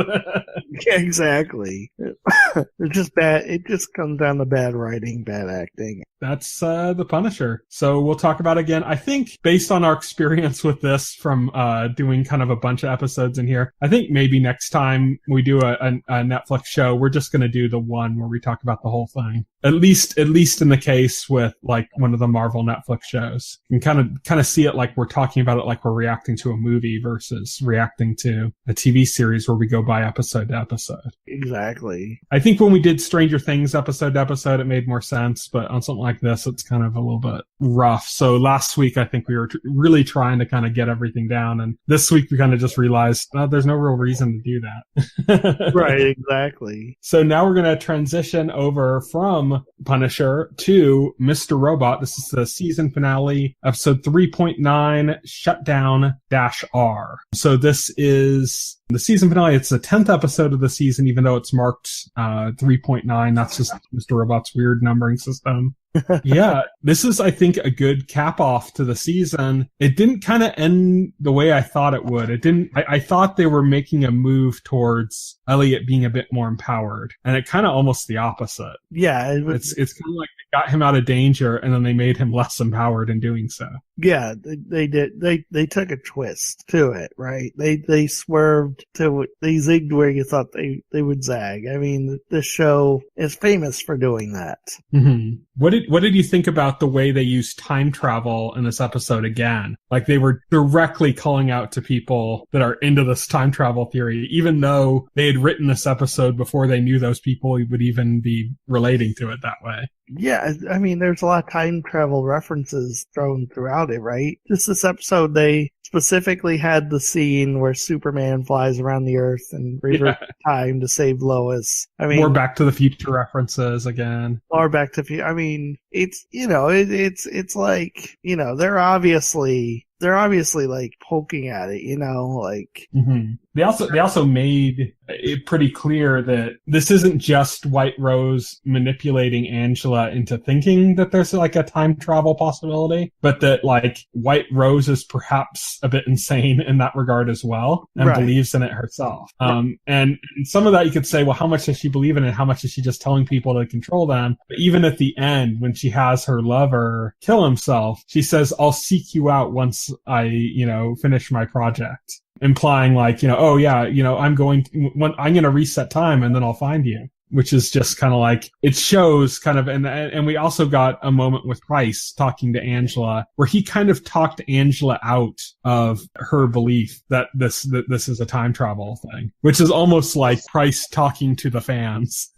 Yeah, exactly. It's just bad. It just comes down to bad writing, bad acting. That's the Punisher. So we'll talk about it again. I think based on our experience with this from doing kind of a bunch of episodes in here, I think maybe next time we do a Netflix show, we're just going to do the one where we talk about the whole thing. At least in the case with like one of the Marvel Netflix shows. You can kind of see it like we're talking about it like we're reacting to a movie versus reacting to a TV series where we go by episode to episode. Exactly. I think when we did Stranger Things episode to episode, it made more sense, but on something like this, it's kind of a little bit rough. So last week, I think we were really trying to kind of get everything down, and this week we kind of just realized there's no real reason to do that. Right, exactly. So now we're going to transition over from Punisher to Mr. Robot. This is the season finale, episode 3.9, Shutdown-R. So this is the season finale. It's the 10th episode of the season, even though it's marked 3.9. That's just Mr. Robot's weird numbering system. Yeah, this is, I think, a good cap off to the season. It didn't kind of end the way I thought it would. It didn't. I thought they were making a move towards Elliot being a bit more empowered, and it kind of almost the opposite. Yeah, it's kind of like they got him out of danger, and then they made him less empowered in doing so. Yeah, they did. They took a twist to it, right? They swerved to, they zigged where you thought they would zag. I mean, this show is famous for doing that. Mm-hmm. What did you think about the way they used time travel in this episode again? Like, they were directly calling out to people that are into this time travel theory, even though they had written this episode before they knew those people would even be relating to it that way. Yeah, I mean, there's a lot of time travel references thrown throughout it, right? Just this episode, they specifically had the scene where Superman flies around the Earth and reverses time to save Lois. I mean, more Back to the Future references again. Or Back to the Future. I mean, it's, you know, it's like, you know, they're obviously like poking at it, you know, like. Mm-hmm. They also made it pretty clear that this isn't just White Rose manipulating Angela into thinking that there's like a time travel possibility, but that like White Rose is perhaps a bit insane in that regard as well, and believes in it herself. And some of that you could say, well, how much does she believe in it? How much is she just telling people to control them? But even at the end, when she has her lover kill himself, she says, I'll seek you out once I, you know, finish my project. Implying like, you know, oh yeah, you know, I'm going to reset time and then I'll find you. which is just kind of like, it shows kind of, and we also got a moment with Price talking to Angela where he kind of talked Angela out of her belief that this is a time travel thing, which is almost like Price talking to the fans.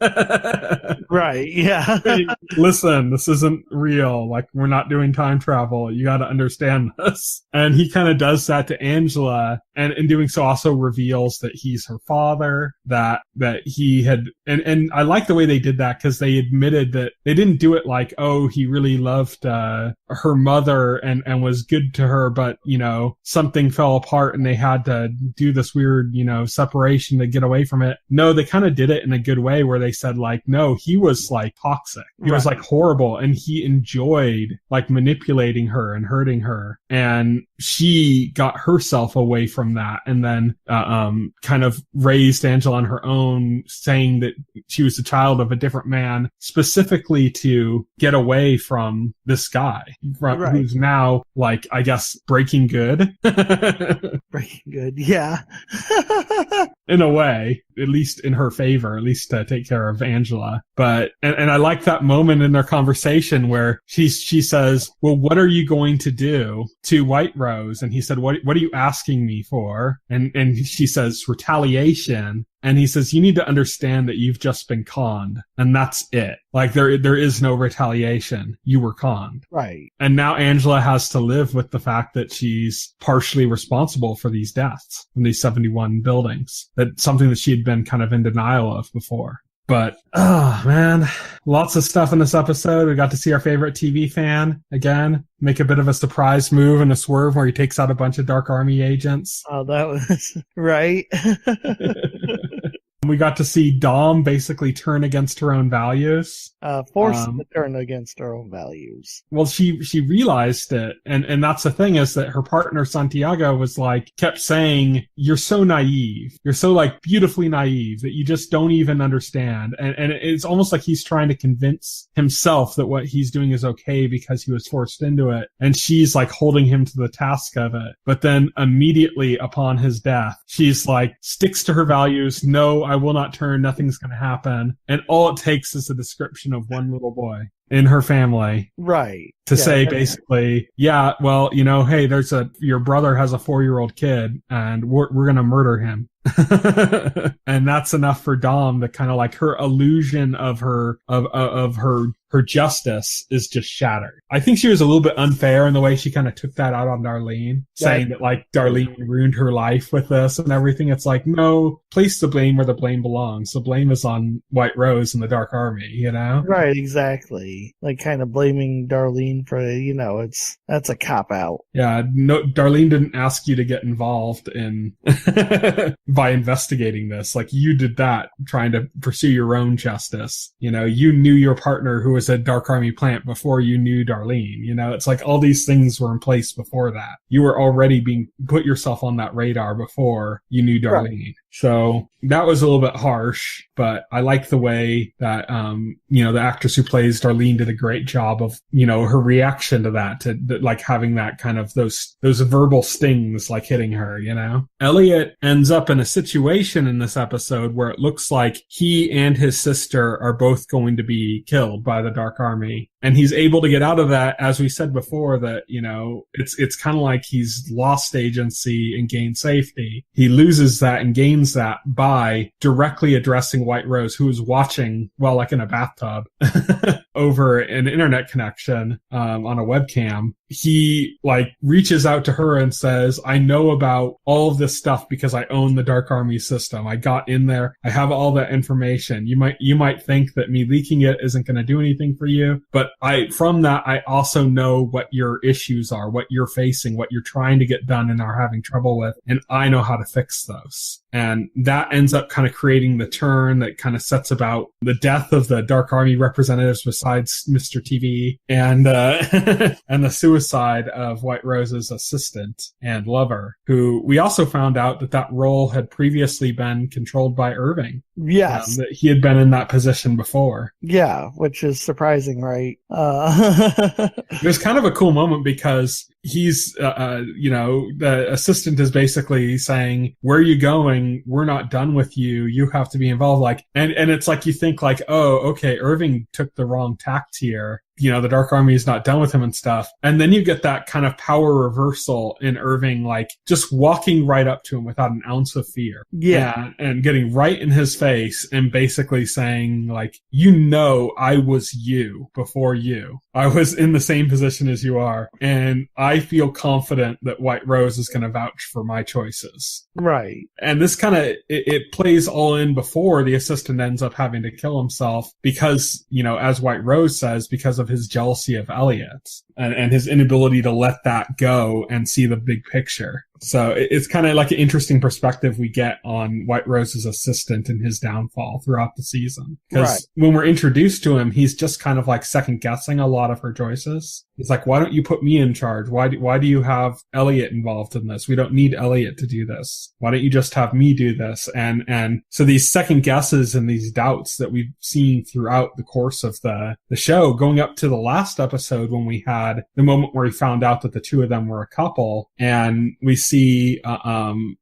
Right, yeah. Listen, this isn't real. Like, we're not doing time travel. You got to understand this. And he kind of does that to Angela, and in doing so also reveals that he's her father, that he had, and I like the way they did that because they admitted that they didn't do it like, oh, he really loved her mother and was good to her, but, you know, something fell apart and they had to do this weird, you know, separation to get away from it. No, they kind of did it in a good way where they said like, no, he was like toxic. He was like horrible, and he enjoyed like manipulating her and hurting her. And she got herself away from that, and then kind of raised Angela on her own, saying that she was the child of a different man, specifically to get away from this guy, who's now, like, I guess, breaking good. Breaking good, yeah. In a way, at least in her favor, at least to take care of Angela. But, and I like that moment in their conversation where she says, well, what are you going to do to White Rose? And he said, what are you asking me for? And she says, retaliation. And he says, you need to understand that you've just been conned. And that's it. Like, there is no retaliation. You were conned. Right. And now Angela has to live with the fact that she's partially responsible for these deaths in these 71 buildings. That's something that she had been kind of in denial of before. But, oh man, lots of stuff in this episode. We got to see our favorite TV fan again make a bit of a surprise move and a swerve where he takes out a bunch of Dark Army agents. Oh, that was right. We got to see Dom basically turn against her own values. Forced to turn against her own values. Well, she realized it. And that's the thing, is that her partner Santiago was like, kept saying, you're so naive. You're so like beautifully naive that you just don't even understand. And it's almost like he's trying to convince himself that what he's doing is okay because he was forced into it. And she's like holding him to the task of it. But then immediately upon his death, she's like, sticks to her values. No, I will not turn. Nothing's going to happen. And all it takes is a description of one little boy in her family. Right. To say basically, yeah, well, you know, hey, your brother has a 4-year-old kid and we're going to murder him. And that's enough for Dom to kind of like, her illusion of her justice is just shattered. I think she was a little bit unfair in the way she kind of took that out on Darlene, saying that like Darlene ruined her life with this and everything. It's like, no, place the blame where the blame belongs. The blame is on White Rose and the Dark Army, you know? Right, exactly. Like kind of blaming Darlene for, you know, that's a cop out. Yeah, no, Darlene didn't ask you to get involved in by investigating this. Like, you did that trying to pursue your own justice. You know, you knew your partner who was a Dark Army plant before you knew Darlene. You know, it's like all these things were in place before that. You were already put yourself on that radar before you knew Darlene. Right. So that was a little bit harsh, but I like the way that, you know, the actress who plays Darlene did a great job of, you know, her reaction to that, like having that kind of those verbal stings like hitting her, you know. Elliot ends up in a situation in this episode where it looks like he and his sister are both going to be killed by the Dark Army. And he's able to get out of that, as we said before, that, you know, it's kind of like he's lost agency and gained safety. He loses that and gains that by directly addressing White Rose, who is watching while like in a bathtub over an internet connection on a webcam. He like reaches out to her and says, I know about all of this stuff because I own the Dark Army system. I got in there. I have all that information. You might think that me leaking it isn't going to do anything for you, but from that, I also know what your issues are, what you're facing, what you're trying to get done and are having trouble with. And I know how to fix those. And that ends up kind of creating the turn that kind of sets about the death of the Dark Army representatives besides Mr. T.V.E. and the suicide of White Rose's assistant and lover, who we also found out that role had previously been controlled by Irving. Yes. That he had been in that position before. Yeah, which is surprising, right? It was kind of a cool moment because he's, the assistant is basically saying, where are you going? We're not done with you. You have to be involved. Like, and it's like, you think like, oh, okay, Irving took the wrong tact here. The Dark Army is not done with him and stuff. And then you get that kind of power reversal in Irving, like just walking right up to him without an ounce of fear. Yeah. And getting right in his face and basically saying like, I was you before you. I was in the same position as you are. And I feel confident that White Rose is going to vouch for my choices. Right. And this kind of, it plays all in before the assistant ends up having to kill himself because, as White Rose says, because of his jealousy of Elliot and his inability to let that go and see the big picture. So it's kind of like an interesting perspective we get on White Rose's assistant and his downfall throughout the season. Because when we're introduced to him, he's just kind of like second guessing a lot of her choices. He's like, why don't you put me in charge? Why do you have Elliot involved in this? We don't need Elliot to do this. Why don't you just have me do this? And so these second guesses and these doubts that we've seen throughout the course of the show, going up to the last episode when we had the moment where he found out that the two of them were a couple, and we see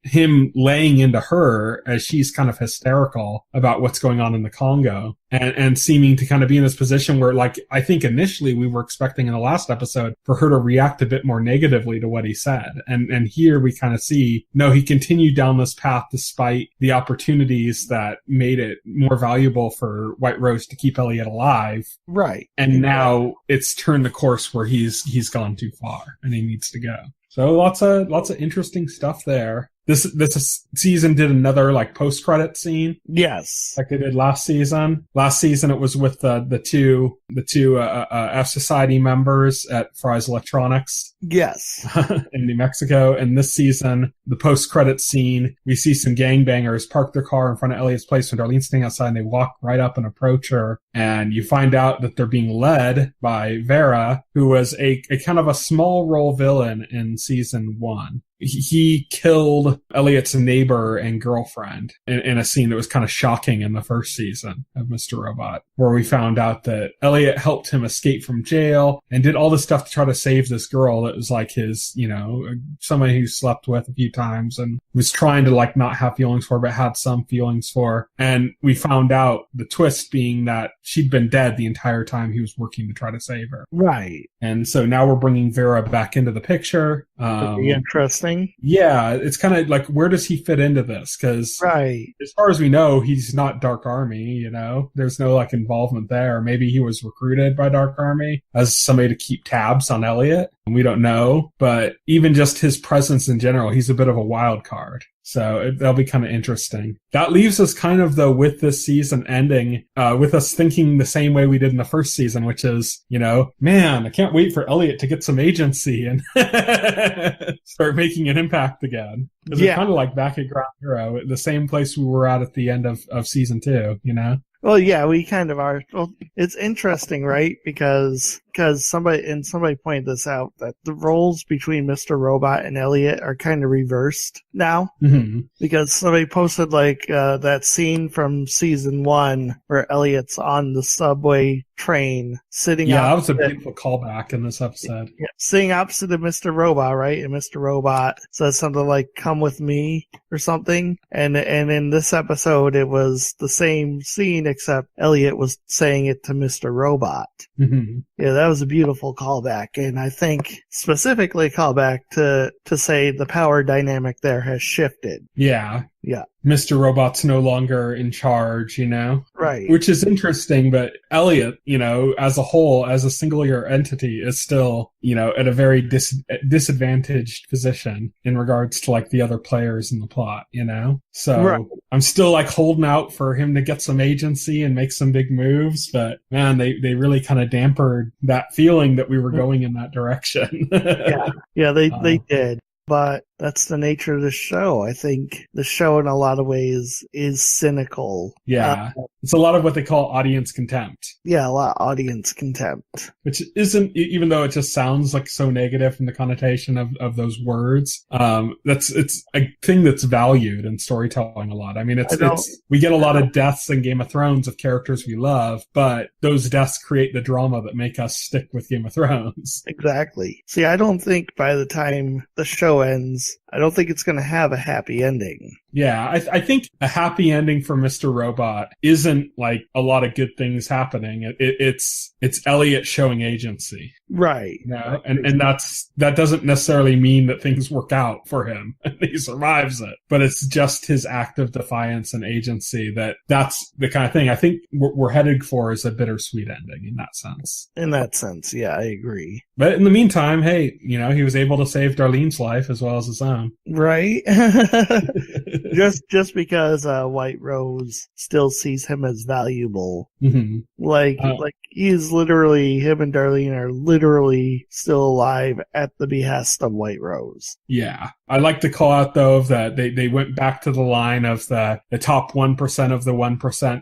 him laying into her as she's kind of hysterical about what's going on in the Congo. And seeming to kind of be in this position where, like, I think initially we were expecting in the last episode for her to react a bit more negatively to what he said. And here we kind of see, no, he continued down this path despite the opportunities that made it more valuable for White Rose to keep Elliot alive. Right. And now it's turned the course where he's gone too far and he needs to go. So lots of interesting stuff there. This season did another like post-credit scene. Yes. Like they did last season. Last season it was with the two F Society members at Fry's Electronics. Yes. In New Mexico. And this season, the post-credit scene, we see some gangbangers park their car in front of Elliot's place when Darlene's standing outside, and they walk right up and approach her. And you find out that they're being led by Vera, who was a kind of a small role villain in season 1. He killed Elliot's neighbor and girlfriend in a scene that was kind of shocking in the first season of Mr. Robot, where we found out that Elliot helped him escape from jail and did all this stuff to try to save this girl that was like his, somebody he slept with a few times and was trying to like not have feelings for, but had some feelings for. And we found out the twist being that she'd been dead the entire time he was working to try to save her. Right. And so now we're bringing Vera back into the picture. Pretty interesting. Yeah, it's kind of like, where does he fit into this? Because as far as we know, he's not Dark Army, There's no like involvement there. Maybe he was recruited by Dark Army as somebody to keep tabs on Elliot. We don't know. But even just his presence in general, he's a bit of a wild card. So that'll be kind of interesting. That leaves us kind of, though, with this season ending, with us thinking the same way we did in the first season, which is, man, I can't wait for Elliot to get some agency and start making an impact again. Because we're kind of like back at ground zero, the same place we were at the end of season 2, Well, yeah, we kind of are. Well, it's interesting, right? Because somebody pointed this out, that the roles between Mr. Robot and Elliot are kind of reversed now. Mm-hmm. Because somebody posted that scene from season 1 where Elliot's on the subway train sitting that was a beautiful callback in this episode. Yeah, sitting opposite of Mr. Robot, right? And Mr. Robot says something like, "Come with me," or something. And in this episode, it was the same scene, except Elliot was saying it to Mr. Robot. Mm-hmm. Yeah, that was a beautiful callback, and I think specifically a callback to say the power dynamic there has shifted. Yeah. Yeah. Mr. Robot's no longer in charge, Right. Which is interesting, but Elliot, as a whole, as a singular entity, is still, at a very disadvantaged position in regards to like the other players in the plot, So right. I'm still like holding out for him to get some agency and make some big moves, but man, they really kind of dampered that feeling that we were going in that direction. Yeah, they did. But That's the nature of the show. I think the show in a lot of ways is cynical. Yeah. It's a lot of what they call audience contempt. Yeah, a lot of audience contempt. Which isn't, even though it just sounds like so negative in the connotation of those words, it's a thing that's valued in storytelling a lot. I mean, we get a lot of deaths in Game of Thrones of characters we love, but those deaths create the drama that make us stick with Game of Thrones. Exactly. See, I don't think by the time the show ends, I don't think it's going to have a happy ending. Yeah, I think a happy ending for Mr. Robot isn't like a lot of good things happening. It's Elliot showing agency. Right. You know? And that doesn't necessarily mean that things work out for him and he survives it. But it's just his act of defiance and agency that's the kind of thing I think we're headed for is a bittersweet ending in that sense. In that sense, yeah, I agree. But in the meantime, hey, he was able to save Darlene's life as well as his own. Right. just because White Rose still sees him as valuable. Mm-hmm. Like he's literally, him and Darlene are literally still alive at the behest of White Rose. Yeah. I like to call out, though, that they went back to the line of the top 1% of the 1%,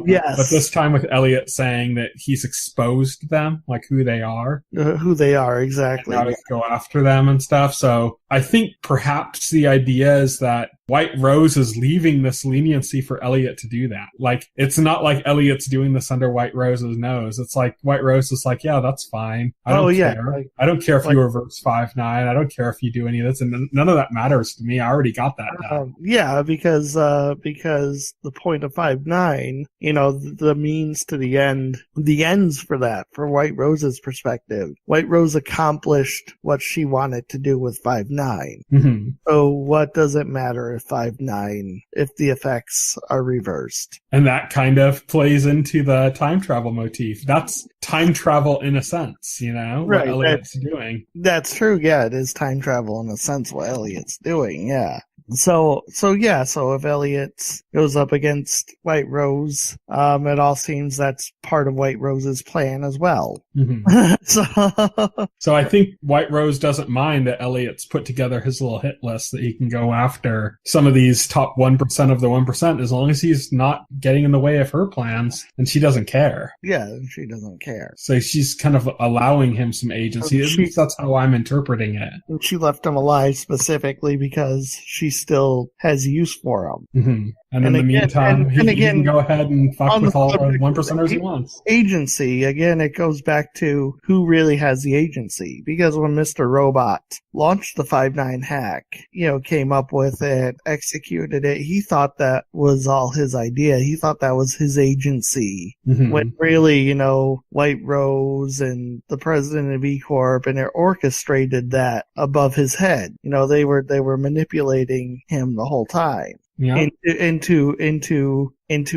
Yes. But this time with Elliot saying that he's exposed them, like who they are. Who they are, exactly. And how to go after them and stuff. So I think perhaps the idea is that White Rose is leaving this leniency for Elliot to do that. Like, it's not like Elliot's doing this under White Rose's nose. It's like White Rose is like, yeah, that's fine. I don't care. I don't care if you reverse 5-9. I don't care if you do any of this. And none of that matters to me. I already got that down. Yeah, because the point of 5-9, the means to the end, the ends for that, for White Rose's perspective. White Rose accomplished what she wanted to do with 5-9. Mm-hmm. So what does it matter if 5-9, if the effects are reversed? And that kind of plays into the time travel motif. That's time travel in a sense, right, what Elliot's doing. That's true, yeah, it is time travel in a sense what Elliot's doing, yeah. So if Elliot goes up against White Rose, it all seems that's part of White Rose's plan as well. Mm-hmm. So I think White Rose doesn't mind that Elliot's put together his little hit list that he can go after some of these top 1% of the 1% as long as he's not getting in the way of her plans, and she doesn't care. Yeah, she doesn't care. So she's kind of allowing him some agency. At least that's how I'm interpreting it. And she left him alive specifically because she still has use for him. Mm-hmm. And in the meantime, he can go ahead and fuck with all the 1%ers he wants. Agency, again, it goes back to who really has the agency. Because when Mr. Robot launched the 5-9 hack, came up with it, executed it, he thought that was all his idea. He thought that was his agency. Mm-hmm. When really, White Rose and the president of E-Corp and it orchestrated that above his head. They were manipulating him the whole time. Yeah. Into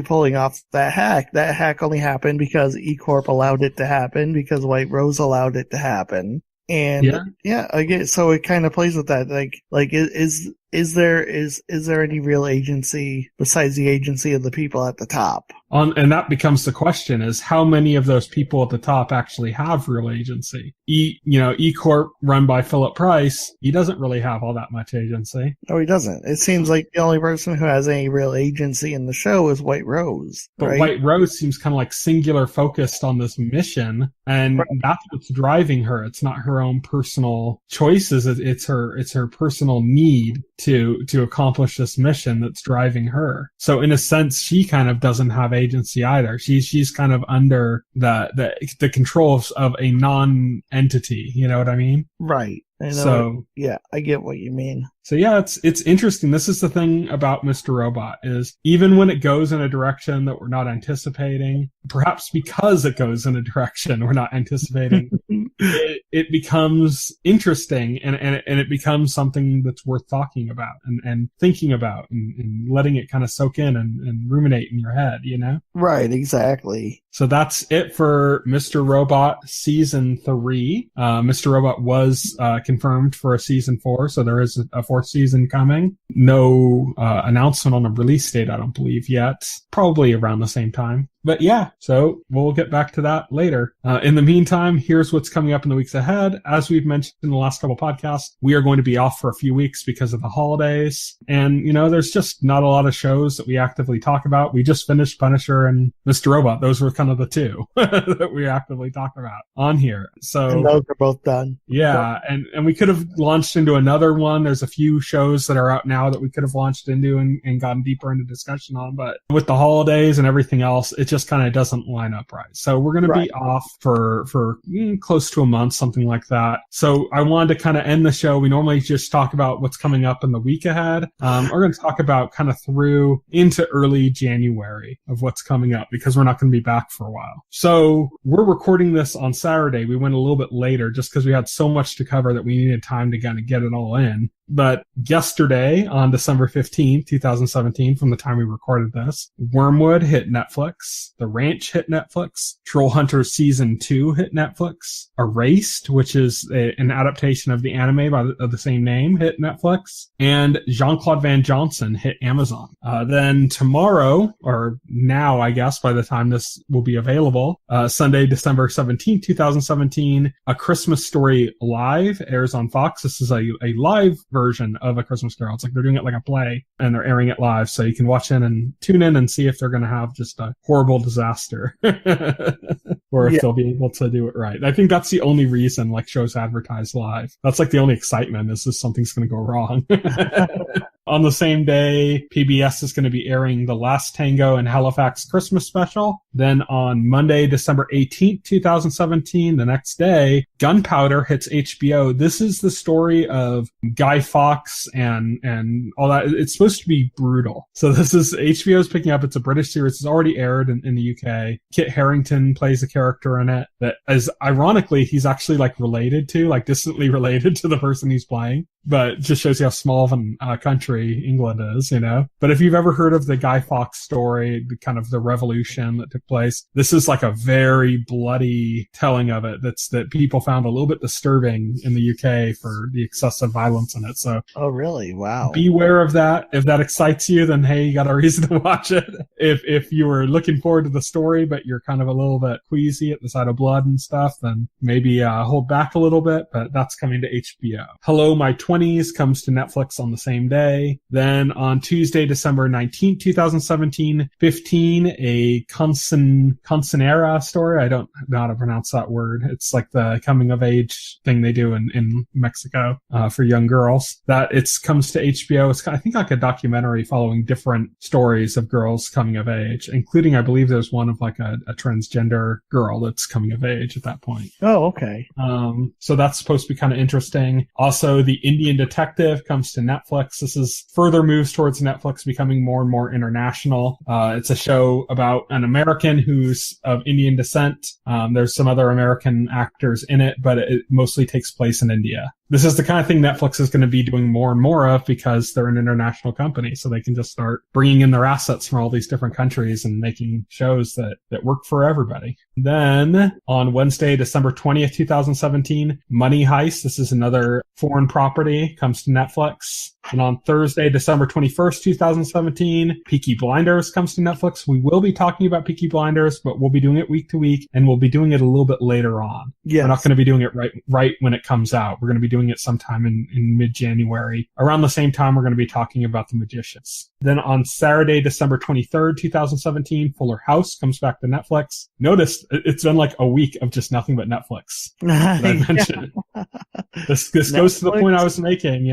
pulling off that hack. That hack only happened because E-Corp allowed it to happen, because White Rose allowed it to happen. And again, so it kind of plays with that. Like is there any real agency besides the agency of the people at the top? And that becomes the question: is how many of those people at the top actually have real agency? E-Corp run by Philip Price, he doesn't really have all that much agency. No, he doesn't. It seems like the only person who has any real agency in the show is White Rose. But right? White Rose seems kind of like singular focused on this mission, and that's what's driving her. It's not her own personal choices. It's her personal need to accomplish this mission that's driving her. So in a sense, she kind of doesn't have agency either. She's kind of under the controls of a non-entity. You know what I mean? Right. I get what you mean. So yeah, it's interesting. This is the thing about Mr. Robot, is even when it goes in a direction that we're not anticipating, perhaps because it goes in a direction we're not anticipating, it becomes interesting and it becomes something that's worth talking about and thinking about and letting it kind of soak in and ruminate in your head, Right, exactly. So that's it for Mr. Robot Season 3. Mr. Robot was confirmed for a Season 4, so there is a 4th season coming. No announcement on a release date, I don't believe yet. Probably around the same time. But yeah, so we'll get back to that later. In the meantime, here's what's coming up in the weeks ahead. As we've mentioned in the last couple podcasts, we are going to be off for a few weeks because of the holidays. And, there's just not a lot of shows that we actively talk about. We just finished Punisher and Mr. Robot. Those were kind of the two that we actively talk about on here. So, and those are both done. Yeah, and we could have launched into another one. There's a few shows that are out now that we could have launched into and gotten deeper into discussion on. But with the holidays and everything else, it just kind of doesn't line up right. So we're going to be off for close to a month, something like that. So I wanted to kind of end the show. We normally just talk about what's coming up in the week ahead. We're going to talk about kind of through into early January of what's coming up because we're not going to be back for a while. So we're recording this on Saturday. We went a little bit later just because we had so much to cover that we needed time to kind of get it all in. But yesterday, on December 15th, 2017, from the time we recorded this, Wormwood hit Netflix. The Ranch hit Netflix. Troll Hunter Season 2 hit Netflix. Erased, which is an adaptation of the anime of the same name, hit Netflix. And Jean-Claude Van Johnson hit Amazon. Then tomorrow, or now, I guess, by the time this will be available, Sunday, December 17th, 2017, A Christmas Story Live airs on Fox. This is a live version of A Christmas Carol. It's like they're doing it like a play and they're airing it live, so you can watch in and tune in and see if they're going to have just a horrible disaster or if they'll be able to do it right. I think that's the only reason like shows advertise live. That's like the only excitement is that something's going to go wrong. On the same day, PBS is going to be airing The Last Tango and Halifax Christmas Special. Then on Monday, December 18th, 2017, the next day, Gunpowder hits HBO. This is the story of Guy Fawkes and all that. It's supposed to be brutal. So this is HBO's picking up. It's a British series. It's already aired in the UK. Kit Harington plays a character in it that is ironically, he's actually like distantly related to the person he's playing. But just shows you how small of a country England is, But if you've ever heard of the Guy Fawkes story, kind of the revolution that took place, this is like a very bloody telling of it that people found a little bit disturbing in the UK for the excessive violence in it. So, oh really? Wow. Beware of that. If that excites you, then hey, you got a reason to watch it. If you were looking forward to the story, but you're kind of a little bit queasy at the sight of blood and stuff, then maybe hold back a little bit. But that's coming to HBO. Hello, My 20s comes to Netflix on the same day. Then on Tuesday, December 19th, 2017, 15, a Concenera story. I don't know how to pronounce that word. It's like the coming of age thing they do in Mexico for young girls. That comes to HBO. It's I think like a documentary following different stories of girls coming of age, including I believe there's one of like a transgender girl that's coming of age at that point. Oh, okay. So that's supposed to be kind of interesting. Also, The Indian Detective comes to Netflix. This is further moves towards Netflix becoming more and more international. It's a show about an American who's of Indian descent. There's some other American actors in it, but it mostly takes place in India. This is the kind of thing Netflix is going to be doing more and more of because they're an international company, so they can just start bringing in their assets from all these different countries and making shows that work for everybody. Then on Wednesday, December 20th, 2017, Money Heist. This is another foreign property, comes to Netflix. And on Thursday, December 21st, 2017, Peaky Blinders comes to Netflix. We will be talking about Peaky Blinders, but we'll be doing it week to week, and we'll be doing it a little bit later on. Yes. We're not going to be doing it right when it comes out. We're going to be doing it sometime in mid-January. Around the same time, we're going to be talking about The Magicians. Then on Saturday, December 23rd, 2017, Fuller House comes back to Netflix. Notice it's been like a week of just nothing but Netflix that I mentioned. This goes to the point I was making,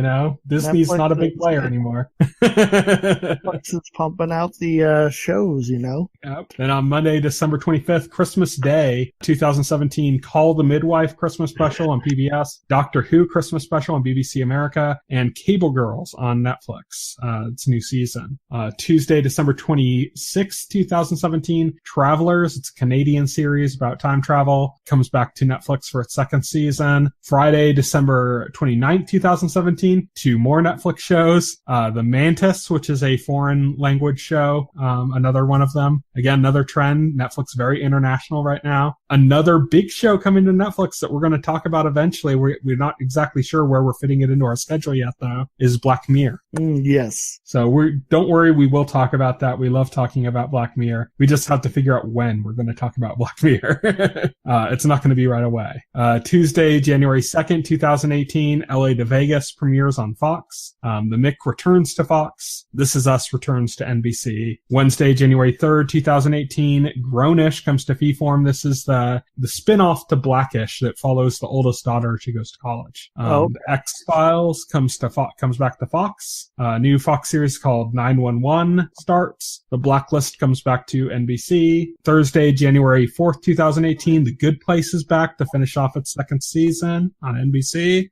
Disney's Netflix not a big player anymore. Netflix is pumping out the shows, Yep. Then on Monday, December 25th, Christmas Day, 2017, Call the Midwife Christmas Special on PBS, Doctor Who Christmas Special on BBC America, and Cable Girls on Netflix. It's a new season. season. Tuesday, December 26th, 2017, Travelers. It's a Canadian series about time travel. Comes back to Netflix for its second season. Friday, December 29th, 2017, 2 more Netflix shows. The Mantis, which is a foreign language show. Another one of them. Again, another trend. Netflix very international right now. Another big show coming to Netflix that we're going to talk about eventually. We're not exactly sure where we're fitting it into our schedule yet, though, is Black Mirror. Yes. So don't worry, we will talk about that. We love talking about Black Mirror. We just have to figure out when we're going to talk about Black Mirror. It's not going to be right away. Tuesday, January 2nd, 2018, LA to Vegas premieres on Fox. The Mick returns to Fox. This Is Us returns to NBC. Wednesday, January 3rd, 2018, Grownish comes to Freeform. This is the spin-off to Blackish that follows the oldest daughter as she goes to college. The X-Files comes back to Fox. New Fox series called 911 starts. The Blacklist comes back to NBC. Thursday, January 4th, 2018, The Good Place is back to finish off its second season on NBC.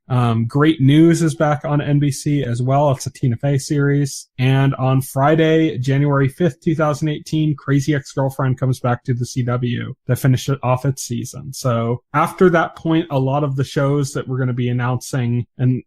Great News is back on NBC as well. It's a Tina Fey series. And on Friday, January 5th, 2018, Crazy Ex-Girlfriend comes back to the CW to finish it off its season. So after that point, a lot of the shows that we're going to be announcing and,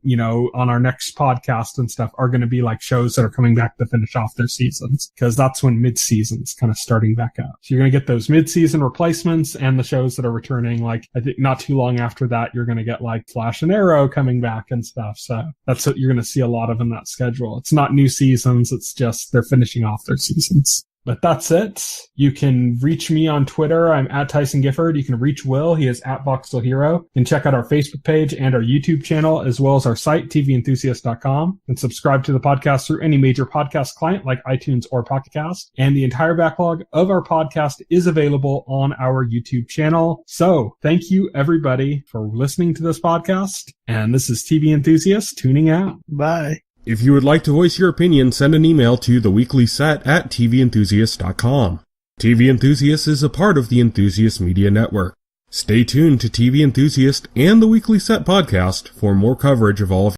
on our next podcast and stuff are going to be like shows that are coming back to finish off their seasons, because that's when mid-season's kind of starting back up. So you're going to get those mid-season replacements and the shows that are returning. Like, I think not too long after that, you're going to get like Flash and Arrow coming back and stuff. So that's what you're going to see a lot of in that schedule. It's not new seasons. It's just they're finishing off their seasons. But that's it. You can reach me on Twitter. I'm at Tyson Gifford. You can reach Will. He is at Voxel Hero. You can check out our Facebook page and our YouTube channel, as well as our site, TVEnthusiast.com, and subscribe to the podcast through any major podcast client like iTunes or Pocket Cast. And the entire backlog of our podcast is available on our YouTube channel. So thank you, everybody, for listening to this podcast. And this is TV Enthusiast tuning out. Bye. If you would like to voice your opinion, send an email to theweeklyset@TVEnthusiast.com. TV Enthusiast is a part of the Enthusiast Media Network. Stay tuned to TV Enthusiast and the Weekly Set podcast for more coverage of all of